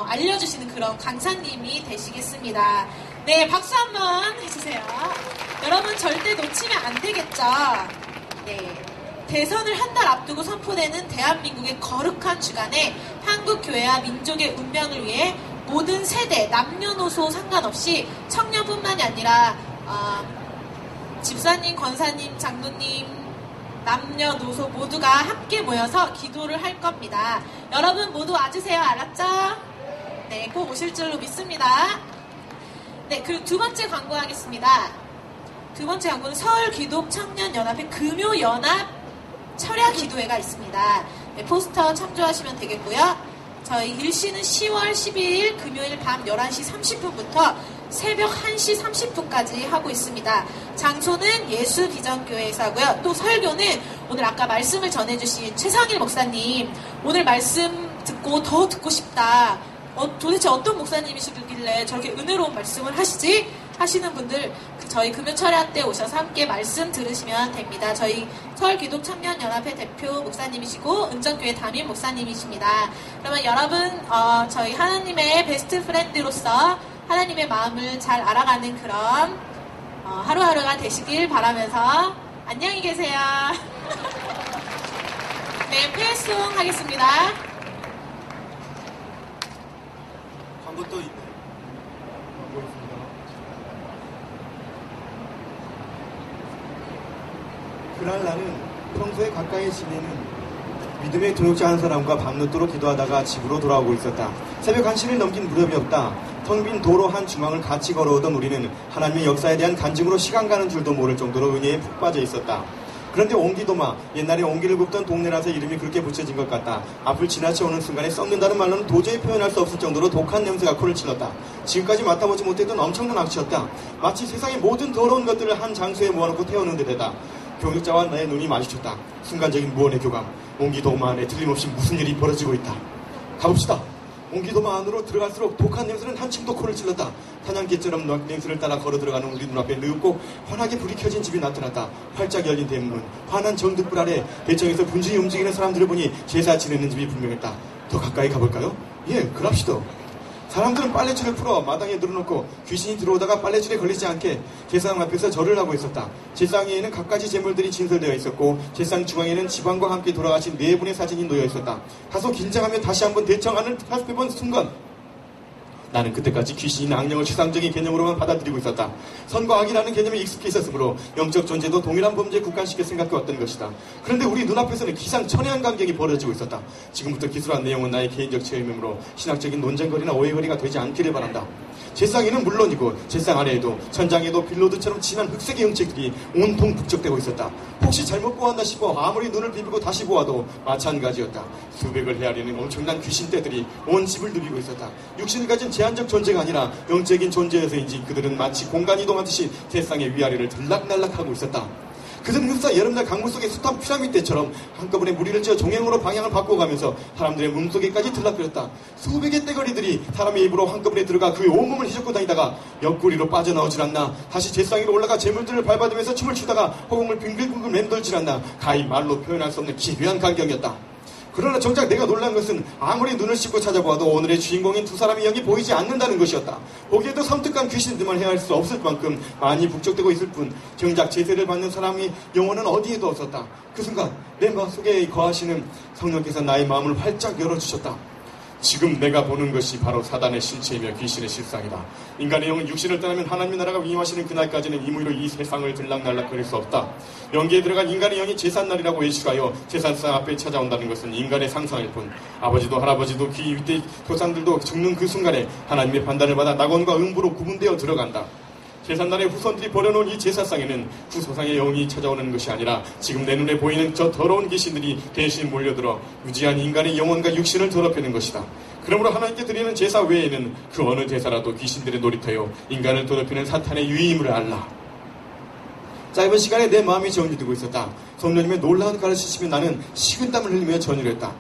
알려주시는 그런 강사님이 되시겠습니다. 네, 박수 한번 해주세요. 여러분 절대 놓치면 안 되겠죠? 네. 대선을 한 달 앞두고 선포되는 대한민국의 거룩한 주간에 한국교회와 민족의 운명을 위해 모든 세대, 남녀노소 상관없이 청년뿐만이 아니라 집사님, 권사님, 장로님, 남녀노소 모두가 함께 모여서 기도를 할 겁니다. 여러분 모두 와주세요. 알았죠? 네, 꼭 오실 줄로 믿습니다. 네, 그리고 두 번째 광고하겠습니다. 두 번째 광고는 서울기독청년연합회 금요연합 철야 기도회가 있습니다. 네, 포스터 참조하시면 되겠고요. 저희 일시는 10월 12일 금요일 밤 11시 30분부터 새벽 1시 30분까지 하고 있습니다. 장소는 예수비전교회에서 하고요. 또 설교는 오늘 아까 말씀을 전해주신 최상일 목사님, 오늘 말씀 듣고 더 듣고 싶다. 도대체 어떤 목사님이시길래 저렇게 은혜로운 말씀을 하시지? 하시는 분들 저희 금요철야 때 오셔서 함께 말씀 들으시면 됩니다. 저희 서울기독청년연합회 대표 목사님이시고 은정교회 담임 목사님이십니다. 그러면 여러분 저희 하나님의 베스트 프렌드로서 하나님의 마음을 잘 알아가는 그런 하루하루가 되시길 바라면서 안녕히 계세요. 네, 페이송 하겠습니다. 광고 또 있나요? 그날 나는 평소에 가까이 지내는 믿음의 동역자 한 사람과 밤늦도록 기도하다가 집으로 돌아오고 있었다. 새벽 1시를 넘긴 무렵이었다. 텅 빈 도로 한 중앙을 같이 걸어오던 우리는 하나님의 역사에 대한 간증으로 시간 가는 줄도 모를 정도로 은혜에 푹 빠져 있었다. 그런데 옹기도마, 옛날에 옹기를 굽던 동네라서 이름이 그렇게 붙여진 것 같다. 앞을 지나쳐오는 순간에 썩는다는 말로는 도저히 표현할 수 없을 정도로 독한 냄새가 코를 찔렀다. 지금까지 맡아보지 못했던 엄청난 악취였다. 마치 세상의 모든 더러운 것들을 한 장소에 모아놓고 태우는 듯하다. 교육자와 나의 눈이 마주쳤다. 순간적인 무언의 교감. 옹기도마 안에 틀림없이 무슨 일이 벌어지고 있다. 가봅시다. 옹기도마 안으로 들어갈수록 독한 냄새는 한층 더 코를 찔렀다. 사냥개처럼 냄새를 따라 걸어 들어가는 우리 눈앞에 늙고 환하게 불이 켜진 집이 나타났다. 활짝 열린 대문, 환한 전등불 아래 대청에서 분주히 움직이는 사람들을 보니 제사 지내는 집이 분명했다. 더 가까이 가볼까요? 예, 그럽시다. 사람들은 빨래줄을 풀어 마당에 늘어놓고 귀신이 들어오다가 빨래줄에 걸리지 않게 제사장 앞에서 절을 하고 있었다. 제사장 위에는 갖가지 제물들이 진설되어 있었고 제사장 중앙에는 지방과 함께 돌아가신 4분의 사진이 놓여 있었다. 다소 긴장하며 다시 한번 대청 안을 살펴본 순간 나는 그때까지 귀신이나 악령을 추상적인 개념으로만 받아들이고 있었다. 선과 악이라는 개념에 익숙해 있었으므로 영적 존재도 동일한 범죄에 국한시켜 생각해왔던 것이다. 그런데 우리 눈앞에서는 기상천외한 광경이 벌어지고 있었다. 지금부터 기술한 내용은 나의 개인적 체험이므로 신학적인 논쟁거리나 오해거리가 되지 않기를 바란다. 제사장에는 물론이고 제사장 아래에도 천장에도 빌로드처럼 진한 흑색의 형체들이 온통 북적대고 있었다. 혹시 잘못 보았나 싶어 아무리 눈을 비비고 다시 보아도 마찬가지였다. 수백을 헤아리는 엄청난 귀신떼들이 온 집을 누비고 있었다. 육신을 가진 제한적 존재가 아니라 영적인 존재여서인지 그들은 마치 공간 이동하듯이 세상의 위아래를 들락날락하고 있었다. 그들은 흡사 여름날 강물 속의 숱한 피라미드처럼 한꺼번에 무리를 지어 종횡으로 방향을 바꿔가면서 사람들의 몸속에까지 들락거렸다. 수백의 떼거리들이 사람의 입으로 한꺼번에 들어가 그의 온몸을 휘젓고 다니다가 옆구리로 빠져나오질 않나, 다시 제상 위로 올라가 재물들을 밟아두면서 춤을 추다가 허공을 빙글빙글 맴돌질 않나, 가히 말로 표현할 수 없는 기묘한 광경이었다. 그러나 정작 내가 놀란 것은 아무리 눈을 씻고 찾아보아도 오늘의 주인공인 두 사람이 여기 보이지 않는다는 것이었다. 보기에도 섬뜩한 귀신들만 헤아릴 수 없을 만큼 많이 북적대고 있을 뿐 정작 제세를 받는 사람이 영혼은 어디에도 없었다. 그 순간 내 마음속에 거하시는 성령께서 나의 마음을 활짝 열어주셨다. 지금 내가 보는 것이 바로 사단의 실체이며 귀신의 실상이다. 인간의 영은 육신을 떠나면 하나님의 나라가 위임하시는 그날까지는 임의로 이 세상을 들락날락거릴 수 없다. 영계에 들어간 인간의 영이 제삿날이라고 외식하여 제사상 앞에 찾아온다는 것은 인간의 상상일 뿐, 아버지도 할아버지도 귀 윗대 조상들도 죽는 그 순간에 하나님의 판단을 받아 낙원과 음부로 구분되어 들어간다. 제삿날에 후손들이 버려놓은 이 제사상에는 후소상의 영이 찾아오는 것이 아니라 지금 내 눈에 보이는 저 더러운 귀신들이 대신 몰려들어 무지한 인간의 영혼과 육신을 더럽히는 것이다. 그러므로 하나님께 드리는 제사 외에는 그 어느 제사라도 귀신들의 놀이터요 인간을 더럽히는 사탄의 유의임을 알라. 짧은 시간에 내 마음이 정리되고 있었다. 성령님의 놀라운 가르치심에 나는 식은땀을 흘리며 전율을 했다.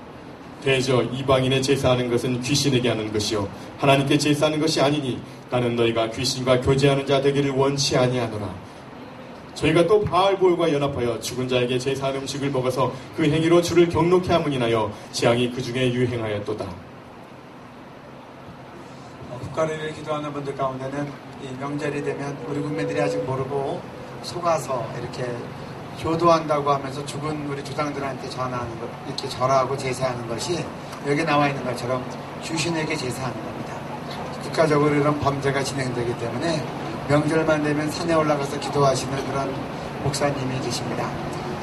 대저 이방인의 제사하는 것은 귀신에게 하는 것이요 하나님께 제사하는 것이 아니니 나는 너희가 귀신과 교제하는 자 되기를 원치 아니하노라. 저희가 또 바알볼과 연합하여 죽은 자에게 제사한 음식을 먹어서 그 행위로 주를 경록해 함은 인하여 재앙이 그 중에 유행하였도다. 국가를 기도하는 분들 가운데는 이 명절이 되면 우리 국민들이 아직 모르고 속아서 이렇게 효도한다고 하면서 죽은 우리 조상들한테 전하는 것, 이렇게 절하고 제사하는 것이 여기 나와 있는 것처럼 귀신에게 제사하는 겁니다. 국가적으로 이런 범죄가 진행되기 때문에 명절만 되면 산에 올라가서 기도하시는 그런 목사님이 계십니다.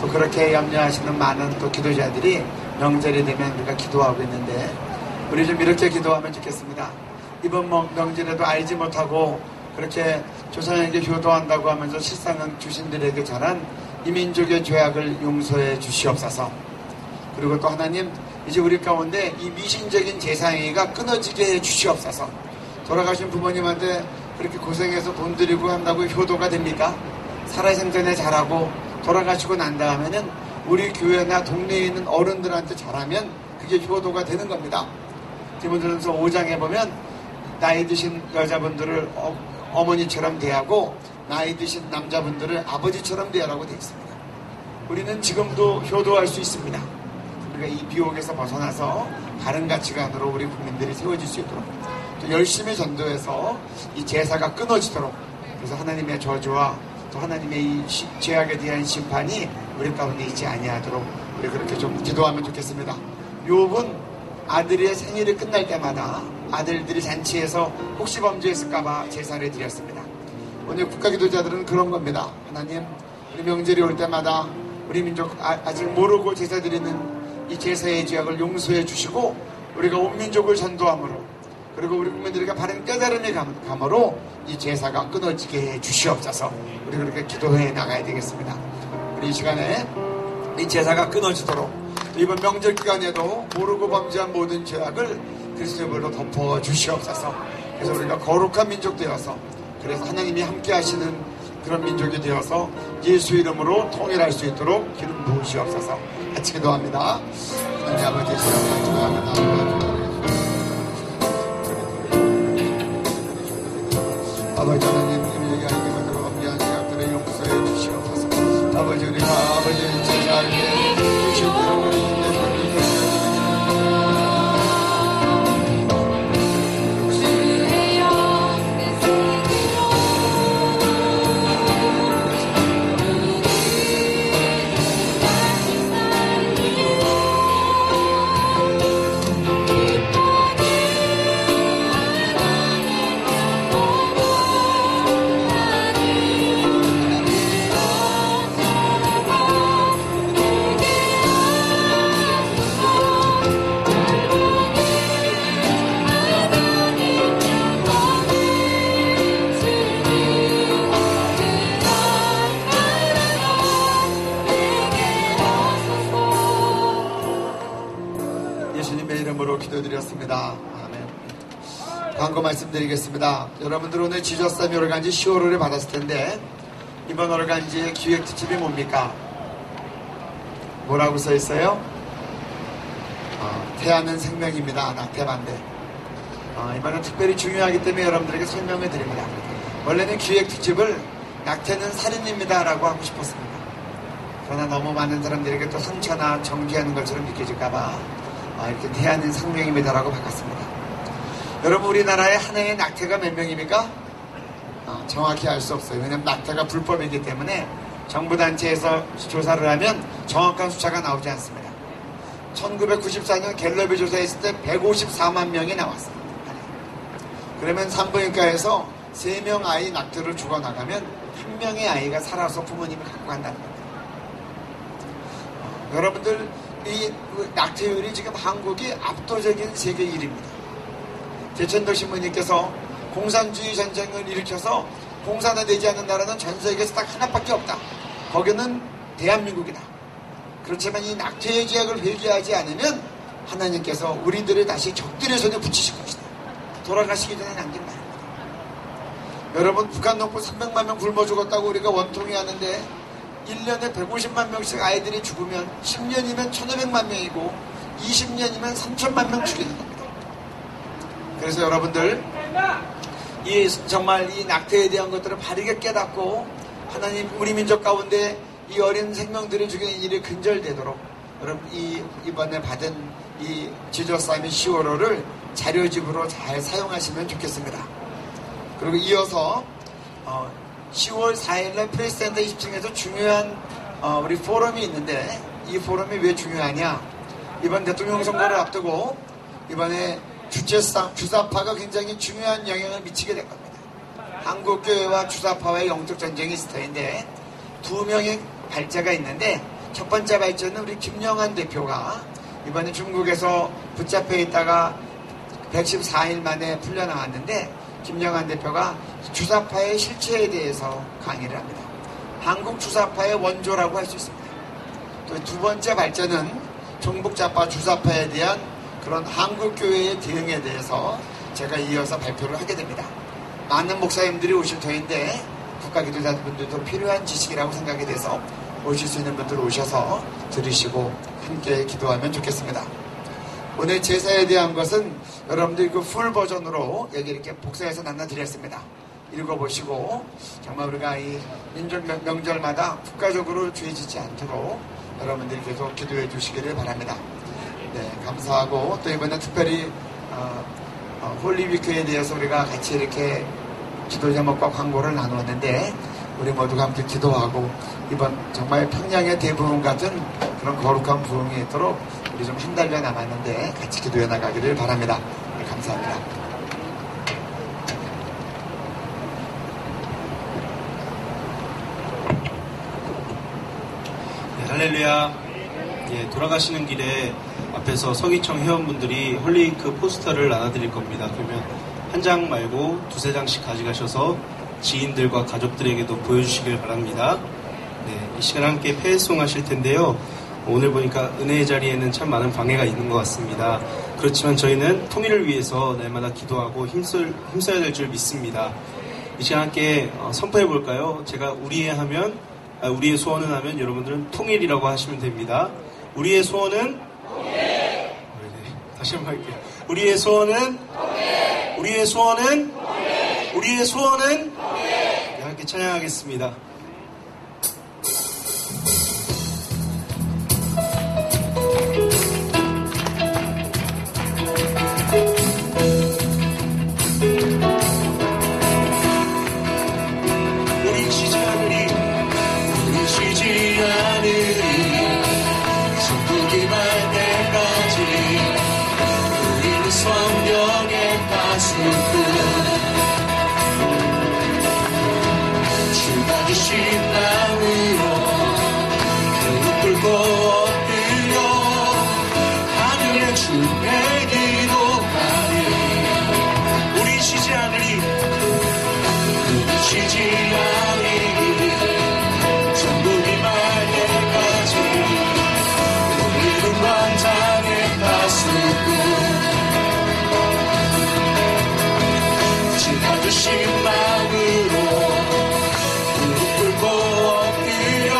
또 그렇게 염려하시는 많은 또 기도자들이 명절이 되면 우리가 기도하고 있는데 우리 좀 이렇게 기도하면 좋겠습니다. 이번 명절에도 알지 못하고 그렇게 조상에게 효도한다고 하면서 실상은 귀신들에게 전한 이 민족의 죄악을 용서해 주시옵소서. 그리고 또 하나님, 이제 우리 가운데 이 미신적인 제사행위가 끊어지게 해 주시옵소서. 돌아가신 부모님한테 그렇게 고생해서 돈 들이고 한다고 효도가 됩니까? 살아생전에 잘하고 돌아가시고 난 다음에는 우리 교회나 동네에 있는 어른들한테 잘하면 그게 효도가 되는 겁니다. 디모데전서 5장에 보면 나이 드신 여자분들을 어머니처럼 대하고 나이 드신 남자분들을 아버지처럼 대하라고 되어 있습니다. 우리는 지금도 효도할 수 있습니다. 우리가 이 비옥에서 벗어나서 바른 가치관으로 우리 국민들이 세워질 수 있도록 또 열심히 전도해서 이 제사가 끊어지도록, 그래서 하나님의 저주와 또 하나님의 이 죄악에 대한 심판이 우리 가운데 있지 아니하도록 우리 그렇게 좀 기도하면 좋겠습니다. 욥은 아들의 생일이 끝날 때마다 아들들이 잔치에서 혹시 범죄했을까봐 제사를 드렸습니다. 오늘 국가기도자들은 그런 겁니다. 하나님, 우리 명절이 올 때마다 우리 민족 아직 모르고 제사 드리는 이 제사의 죄악을 용서해 주시고 우리가 온 민족을 전도함으로, 그리고 우리 국민들에게 바른 깨달음이 감으로 이 제사가 끊어지게 해 주시옵소서. 우리 그렇게 기도해 나가야 되겠습니다. 우리 이 시간에 이 제사가 끊어지도록 이번 명절 기간에도 모르고 범죄한 모든 죄악을 그리스도의 불로 덮어 주시옵소서. 그래서 우리가 거룩한 민족 되어서, 그래서 하나님이 함께 하시는 그런 민족이 되어서 예수 이름으로 통일할 수 있도록 기름 부으시옵소서. 같이 기도합니다. 하나님 아버지, 아버지 하나님, 우리에게 하나님을 들어 범죄한 죄악들을 용서해 주시옵소서. 아버지, 우리가 아버지 제사를 위해 주신 기도드렸습니다. 아멘. 광고 말씀드리겠습니다. 여러분들 오늘 지저스타임 오르간지 10월호를 받았을 텐데 이번 오르간지의 기획 특집이 뭡니까? 뭐라고 써 있어요? 태아는 생명입니다. 낙태 반대. 이번엔 특별히 중요하기 때문에 여러분들에게 설명을 드립니다. 원래는 기획 특집을 낙태는 살인입니다 라고 하고 싶었습니다. 그러나 너무 많은 사람들에게 또 상처나 정죄하는 것처럼 느껴질까봐 이렇게 태아는 생명입니다라고 바꿨습니다. 여러분, 우리나라에 한 해에 낙태가 몇 명입니까? 정확히 알 수 없어요. 왜냐하면 낙태가 불법이기 때문에 정부 단체에서 조사를 하면 정확한 숫자가 나오지 않습니다. 1994년 갤럽이 조사했을 때 154만 명이 나왔습니다. 그러면 산부인과에서 3명 아이 낙태로 죽어나가면 1명의 아이가 살아서 부모님이 갖고 간다는 겁니다. 여러분들, 이 낙태율이 지금 한국이 압도적인 세계 1위입니다. 제천덕 신부님께서 공산주의 전쟁을 일으켜서 공산화되지 않는 나라는 전 세계에서 딱 하나밖에 없다. 거기는 대한민국이다. 그렇지만 이 낙태의 죄악을 회개하지 않으면 하나님께서 우리들을 다시 적들의 손에 붙이실 것이다. 돌아가시기 전에 남긴 말입니다. 여러분, 북한 농부 300만 명 굶어 죽었다고 우리가 원통이 하는데 1년에 150만 명씩 아이들이 죽으면 10년이면 1500만 명이고 20년이면 3000만 명 죽이는 겁니다. 그래서 여러분들, 정말 이 낙태에 대한 것들을 바르게 깨닫고 하나님 우리 민족 가운데 이 어린 생명들을 죽이는 일이 근절되도록 여러분 이번에 받은 이 지저스타임의 10월호를 자료집으로 잘 사용하시면 좋겠습니다. 그리고 이어서 10월 4일날 프레스센터 20층에서 중요한 우리 포럼이 있는데, 이 포럼이 왜 중요하냐? 이번 대통령 선거를 앞두고 이번에 주사파가 굉장히 중요한 영향을 미치게 될 겁니다. 한국교회와 주사파와의 영적 전쟁이 있을 터인데 2명의 발제가 있는데, 첫 번째 발제는 우리 김영환 대표가 이번에 중국에서 붙잡혀 있다가 114일 만에 풀려나왔는데, 김영환 대표가 주사파의 실체에 대해서 강의를 합니다. 한국 주사파의 원조라고 할 수 있습니다. 또 두 번째 발전은 종북좌파 주사파에 대한 그런 한국교회의 대응에 대해서 제가 이어서 발표를 하게 됩니다. 많은 목사님들이 오실 터인데 국가기도자분들도 필요한 지식이라고 생각이 돼서 오실 수 있는 분들 오셔서 들으시고 함께 기도하면 좋겠습니다. 오늘 제사에 대한 것은 여러분들 그 풀 버전으로 여기 이렇게 복사해서 나눠드렸습니다. 읽어보시고 정말 우리가 이 민족 명절마다 국가적으로 죄지지 않도록 여러분들이 계속 기도해 주시기를 바랍니다. 네, 감사하고 또 이번에 특별히 홀리위크에 대해서 우리가 같이 이렇게 기도 제목과 광고를 나누었는데 우리 모두가 함께 기도하고 이번 정말 평양의 대부흥 같은 그런 거룩한 부흥이 있도록 우리 좀 한 달여 남았는데 같이 기도해 나가기를 바랍니다. 네, 감사합니다. 네, 할렐루야. 예, 돌아가시는 길에 앞에서 서기청 회원분들이 홀리위크 포스터를 나눠드릴 겁니다. 그러면 한 장 말고 두세 장씩 가져가셔서 지인들과 가족들에게도 보여주시길 바랍니다. 네, 이 시간 함께 폐회송 하실 텐데요. 오늘 보니까 은혜의 자리에는 참 많은 방해가 있는 것 같습니다. 그렇지만 저희는 통일을 위해서 날마다 기도하고 힘써야 될 줄 믿습니다. 이 시간 함께 선포해 볼까요? 제가 우리의 소원은 하면 여러분들은 통일이라고 하시면 됩니다. 우리의 소원은 네, 다시 한번 할게요. 우리의 소원은 우리의 소원은 우리의 소원은 네, 함께 찬양하겠습니다. 우리 쉬지 않으리 천국이 말 때까지 우리는 성령의 가슴뿐 주가 주신 마음으로 무릎 꿇고 엎드려 하늘의 주께 기도하리. 우리 쉬지 않으리 우리 쉬지 않으리 천국이 말 때까지 우리는 왕장의 가슴뿐 주가 주신 마음으로 무릎 꿇고 엎드려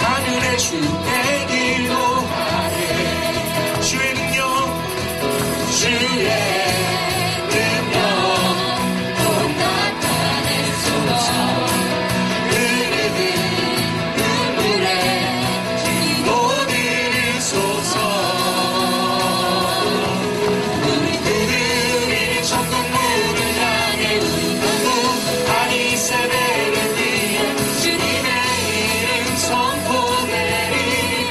하늘의 주께 기도하리. 주의 능력 주의 능력 곧 나타내소서. 흐르는 눈물에 기도 드리소서. 우리 천국 문을 향해 우리 한국 아니 세대를 위해 주님의 이름 선포되리.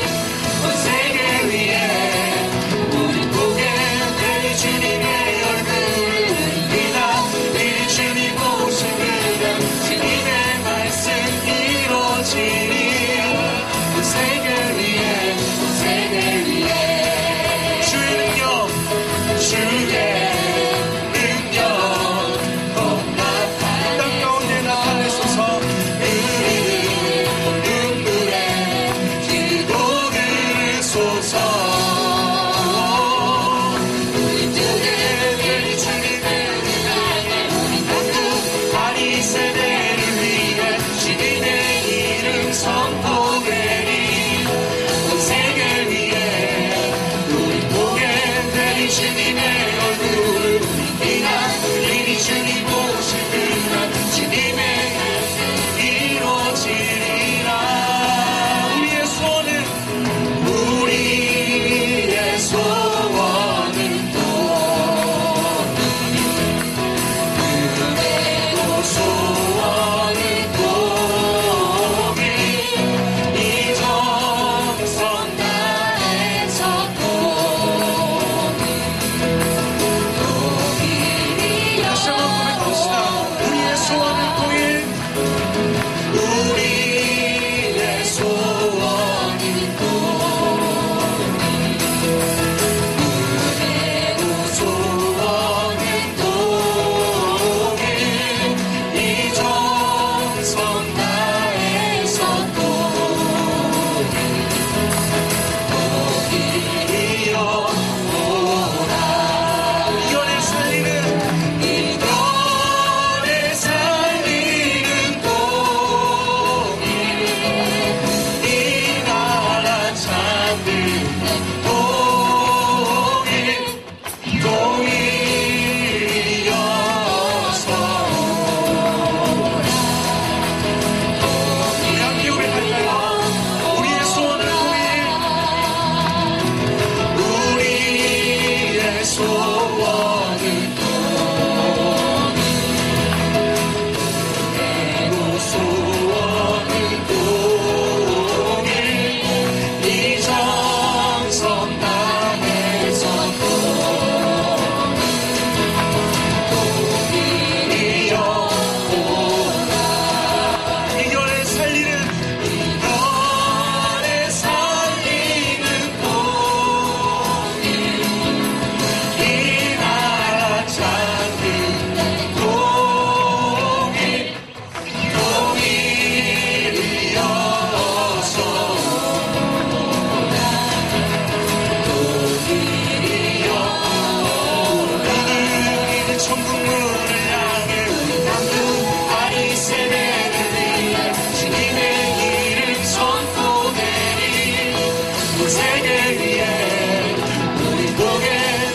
위해 우리 보게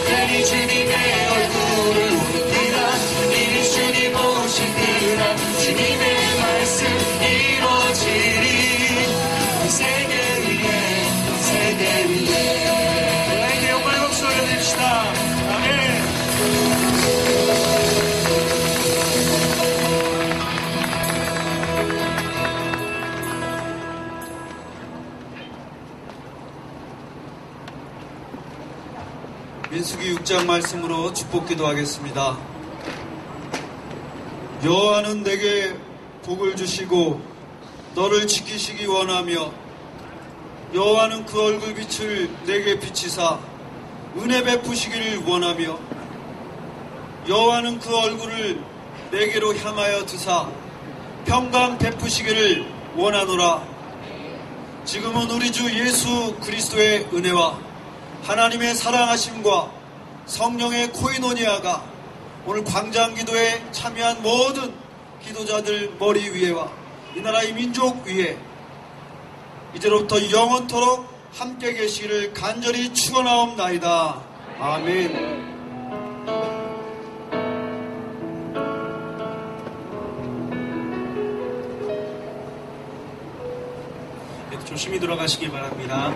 되니 주님의 얼굴을 우리가 이 주님 오신 그날 주님의 말씀 이루어지리 세계 위에 하나님께 영광의 박수 올려드립시다. 아멘. 민수기 6장 말씀으로 축복 기도하겠습니다. 여호와는 내게 복을 주시고 너를 지키시기 원하며 여호와는 그 얼굴 빛을 내게 비치사 은혜 베푸시기를 원하며 여호와는 그 얼굴을 내게로 향하여 드사 평강 베푸시기를 원하노라. 지금은 우리 주 예수 그리스도의 은혜와 하나님의 사랑하심과 성령의 코이노니아가 오늘 광장기도에 참여한 모든 기도자들 머리 위에와 이 나라의 민족 위에 이제로부터 영원토록 함께 계시기를 간절히 축원하옵나이다. 아멘. 조심히 돌아가시기 바랍니다.